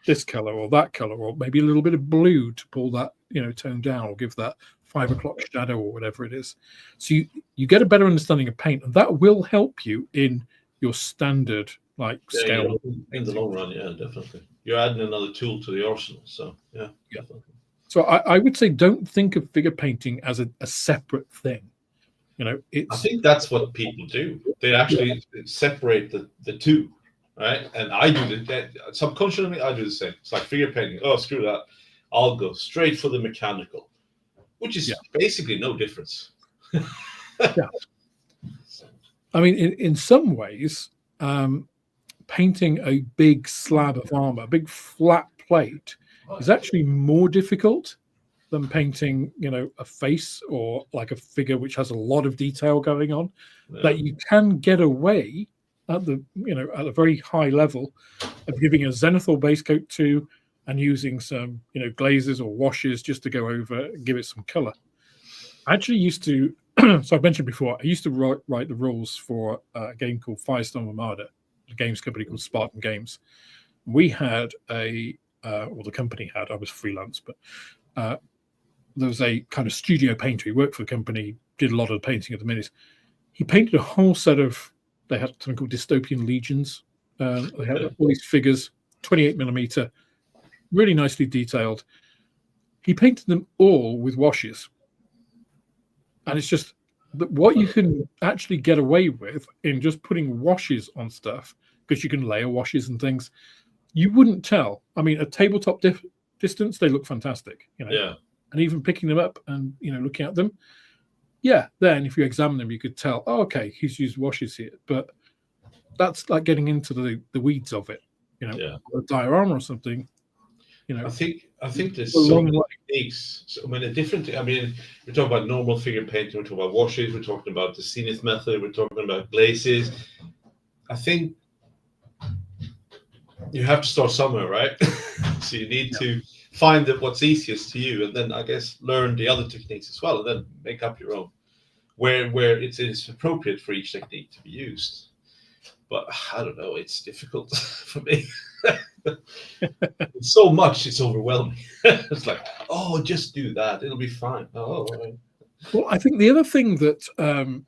this color or that color, or maybe a little bit of blue to pull that, tone down, or give that 5 o'clock shadow or whatever it is. So you get a better understanding of paint, and that will help you in your standard scale. In the long run, yeah, definitely. You're adding another tool to the arsenal. So yeah. Definitely. So I would say don't think of figure painting as a separate thing. I think that's what people do. They actually separate the two, right? And I do that subconsciously. I do the same. It's like figure painting. Oh, screw that! I'll go straight for the mechanical, which is basically no difference. Yeah. I mean, in some ways, painting a big slab of armor, a big flat plate, is actually more difficult than painting, a face or like a figure which has a lot of detail going on. That you can get away at the, at a very high level of giving a Zenithal base coat to and using some, glazes or washes just to go over and give it some color. I actually used to, so I've mentioned before, I used to write the rules for a game called Firestorm Armada, a games company called Spartan Games. We had or the company had, I was freelance, but there was a kind of studio painter. He worked for the company, did a lot of the painting of the minis. He painted a whole set of, they had something called Dystopian Legions. They had all these figures, 28mm, really nicely detailed. He painted them all with washes. And it's just what you can actually get away with in just putting washes on stuff, because you can layer washes and things. You wouldn't tell. I mean, at tabletop distance, they look fantastic. Yeah. And even picking them up and looking at them, then if you examine them, you could tell, oh, okay, he's used washes here. But that's like getting into the weeds of it. A diorama or something. I think there's so many techniques, so many different. I mean, we're talking about normal figure painting, we're talking about washes, we're talking about the Zenith method, we're talking about glazes. I think you have to start somewhere, right? So you need to find what's easiest to you, and then I guess learn the other techniques as well, and then make up your own where it is appropriate for each technique to be used. But I don't know, it's difficult for me. It's so much, it's overwhelming. It's like, oh, just do that, it'll be fine. Oh, right. Well, I think the other thing that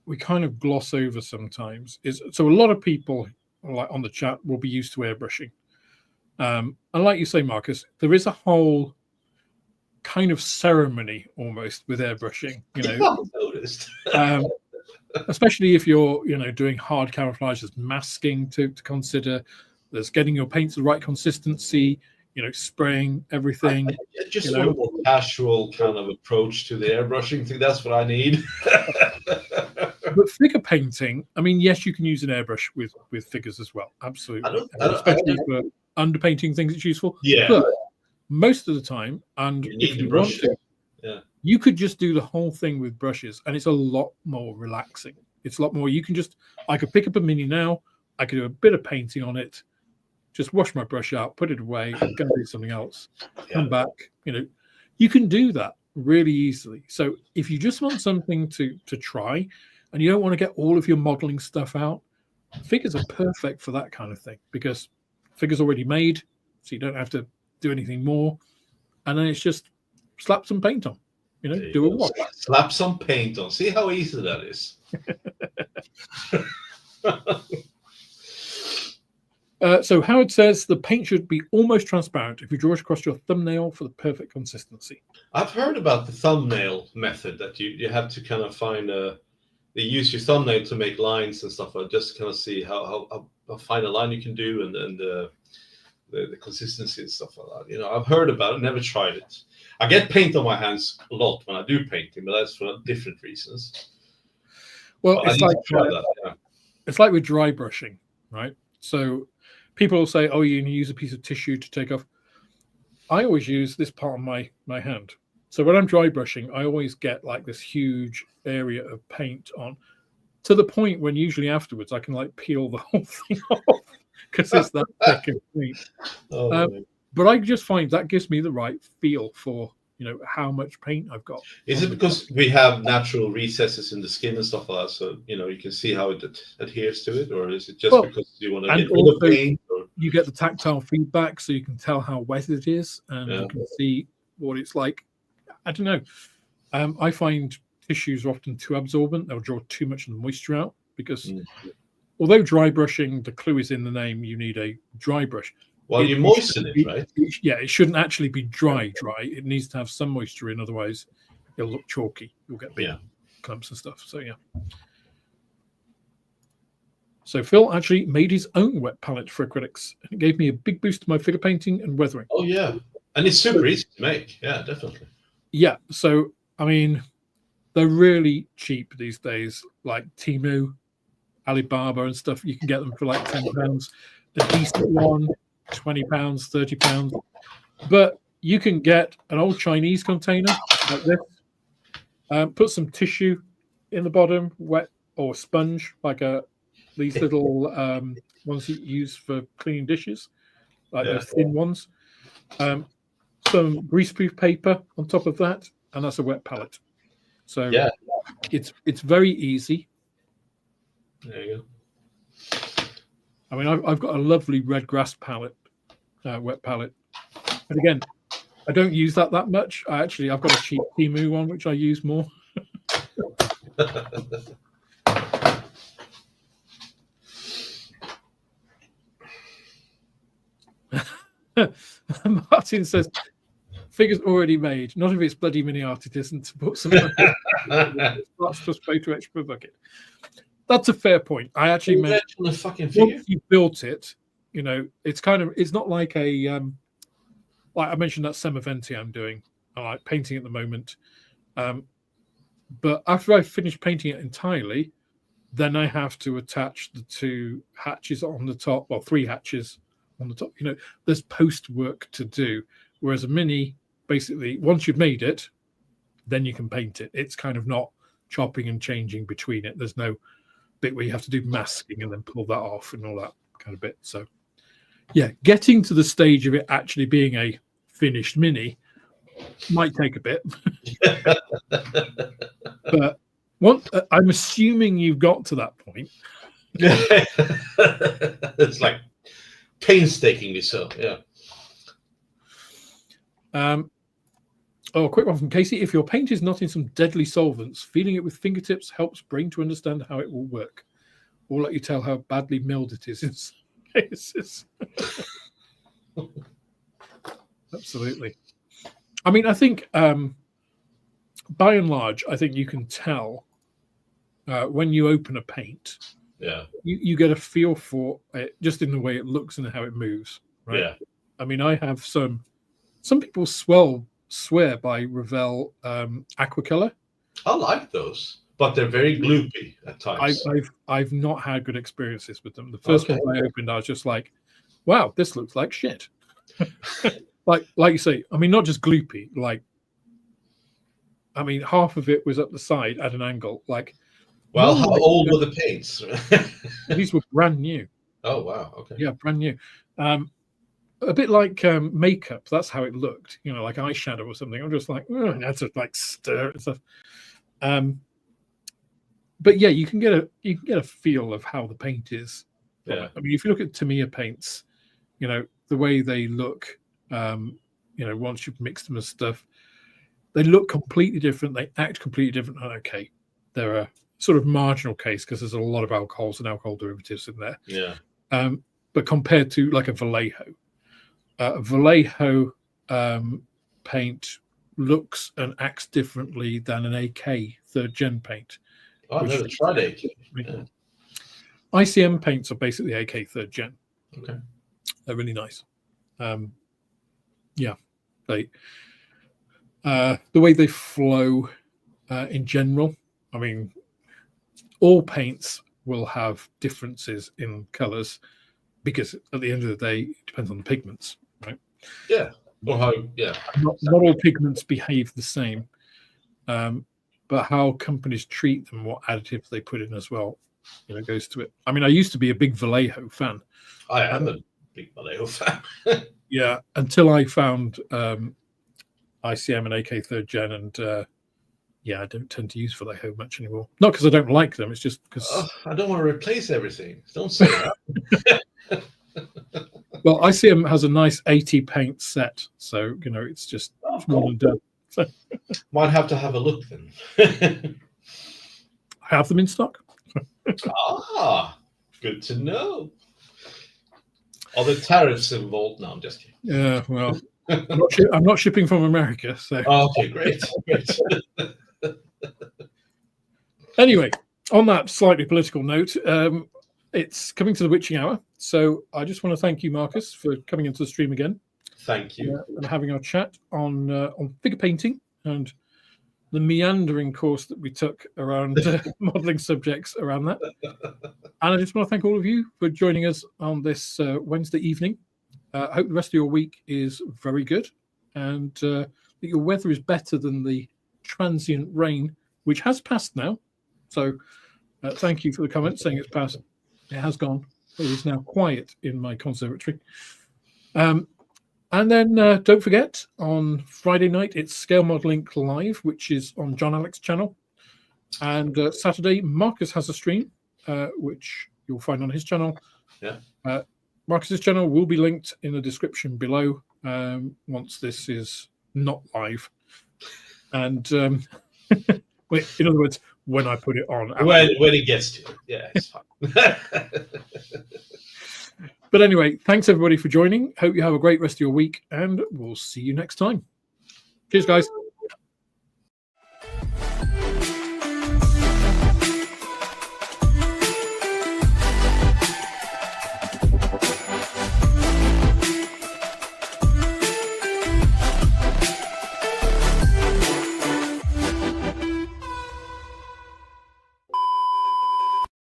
we kind of gloss over sometimes is, so a lot of people like on the chat will be used to airbrushing. And like you say, Marcus, there is a whole kind of ceremony almost with airbrushing, I've noticed. Especially if you're, doing hard camouflage, there's masking to consider, there's getting your paints the right consistency, spraying everything. I just want a more casual kind of approach to the airbrushing thing. That's what I need. But figure painting, I mean, yes, you can use an airbrush with figures as well. Absolutely. Especially for underpainting things, it's useful. Yeah. But most of the time, and if you want to, you could just do the whole thing with brushes, and it's a lot more relaxing. It's a lot more. I could pick up a mini now, I could do a bit of painting on it, just wash my brush out, put it away, go and do something else, come back. You can do that really easily. So if you just want something to try, and you don't want to get all of your modeling stuff out, figures are perfect for that kind of thing, because figures already made, so you don't have to do anything more, and then it's just slap some paint on, do a wash. Slap some paint on. See how easy that is. So Howard says the paint should be almost transparent if you draw it across your thumbnail for the perfect consistency. I've heard about the thumbnail method, that you have to kind of find they use your thumbnail to make lines and stuff, just to kind of see how fine a line you can do, and the consistency and stuff like that. I've heard about it, never tried it. I get paint on my hands a lot when I do painting, but that's for different reasons. Well, it's like with dry brushing, right? So people will say, oh, you can use a piece of tissue to take off. I always use this part of my hand. So when I'm dry brushing, I always get like this huge area of paint on, to the point when usually afterwards I can like peel the whole thing off, because it's that thick of paint. But I just find that gives me the right feel for how much paint I've got. Is it because we have natural recesses in the skin and stuff like that, so you can see how it adheres to it, or is it just because you want to get rid of paint? Or... You get the tactile feedback, so you can tell how wet it is, and you can see what it's like. I don't know. I find tissues are often too absorbent; they'll draw too much of the moisture out, because although dry brushing, the clue is in the name, you need a dry brush. Well, you moisten it, right? It shouldn't actually be dry. It needs to have some moisture in, otherwise it'll look chalky. You'll get big clumps and stuff. So, So Phil actually made his own wet palette for acrylics, and it gave me a big boost to my figure painting and weathering. Oh, yeah. And it's super easy to make. Yeah, definitely. Yeah. So, I mean, they're really cheap these days, like Temu, Alibaba and stuff. You can get them for like £10. A decent one, £20, £30, but you can get an old Chinese container like this, put some tissue in the bottom, wet, or sponge, like these little ones you use for cleaning dishes, like those thin ones, some greaseproof paper on top of that, and that's a wet palette. So it's very easy. There you go. I mean, I've got a lovely red grass palette, wet palette. And again, I don't use that much. I've got a cheap Temu one, which I use more. Martin says, figures already made. Not if it's bloody mini art, it isn't, to put some plus photo etch per bucket. That's a fair point. I actually meant the fucking figure. Once you built it, it's not like a like I mentioned that Semaventi I'm doing. I like painting at the moment. But after I finish painting it entirely, then I have to attach the 2 hatches on the top, or 3 hatches on the top. There's post work to do. Whereas a mini, basically, once you've made it, then you can paint it. It's kind of not chopping and changing between it. There's no bit where you have to do masking and then pull that off and all that kind of bit. So getting to the stage of it actually being a finished mini might take a bit. But I'm assuming you've got to that point. It's like painstakingly so. A quick one from Casey. If your paint is not in some deadly solvents, feeling it with fingertips helps brain to understand how it will work. Or let you tell how badly milled it is in some cases. Absolutely. I mean, I think by and large, I think you can tell when you open a paint. You get a feel for it just in the way it looks and how it moves. Right. I mean, I have some people swear by Revell Aquacolor. I like those, but they're very gloopy at times. I've not had good experiences with them. The first one I opened, I was just like, wow, this looks like shit. like you say, I mean, not just gloopy, half of it was up the side at an angle. Well, how old were the paints? These were brand new. Oh, wow. Okay. Yeah, brand new. a bit like makeup. That's how it looked, you know, like eyeshadow or something. I'm just like, oh, that's just like stir and stuff. But yeah, you can get a feel of how the paint is. Yeah. I mean, if you look at Tamiya paints, you know, the way they look, you know, once you've mixed them and stuff, they look completely different. They act completely different. And okay, they're a sort of marginal case because there's a lot of alcohols and alcohol derivatives in there. Yeah. But compared to like a Vallejo paint looks and acts differently than an AK 3rd gen paint. Oh, I've never tried AK. Yeah. ICM paints are basically AK 3rd gen. Okay. They're really nice. Yeah, they the way they flow in general. I mean, all paints will have differences in colors because at the end of the day, it depends on the pigments, right? Yeah. Or how? Yeah. Not all pigments behave the same, but how companies treat them, what additives they put in as well, you know, goes to it. I mean, I used to be a big Vallejo fan. I am a big Vallejo fan. Yeah, until I found ICM and AK 3rd gen, and yeah, I don't tend to use Vallejo much anymore. Not because I don't like them; it's just because I don't want to replace everything. Don't say that. well, ICM has a nice 80 paint set, so you know it's just one and done. So Might have to have a look then. I have them in stock. Good to know. Are the tariffs involved? No, I'm just kidding. Yeah, well, I'm not shipping from America, so. Okay, great. Anyway, on that slightly political note, it's coming to the witching hour, so I just want to thank you, Marcus, for coming into the stream again. Thank you. And having our chat on figure painting and the meandering course that we took around modelling subjects around that. And I just want to thank all of you for joining us on this Wednesday evening. I hope the rest of your week is very good and that your weather is better than the transient rain, which has passed now. So thank you for the comment saying it's passed. It has gone. It is now quiet in my conservatory. And then don't forget, on Friday night, it's Scale Modeling Live, which is on John Alex's channel. And Saturday, Marcus has a stream, which you'll find on his channel. Yeah. Marcus's channel will be linked in the description below once this is not live. And in other words, when I put it on. When it gets to it. Yeah, it's fine. But anyway, thanks everybody for joining. Hope you have a great rest of your week, and we'll see you next time. Cheers, guys.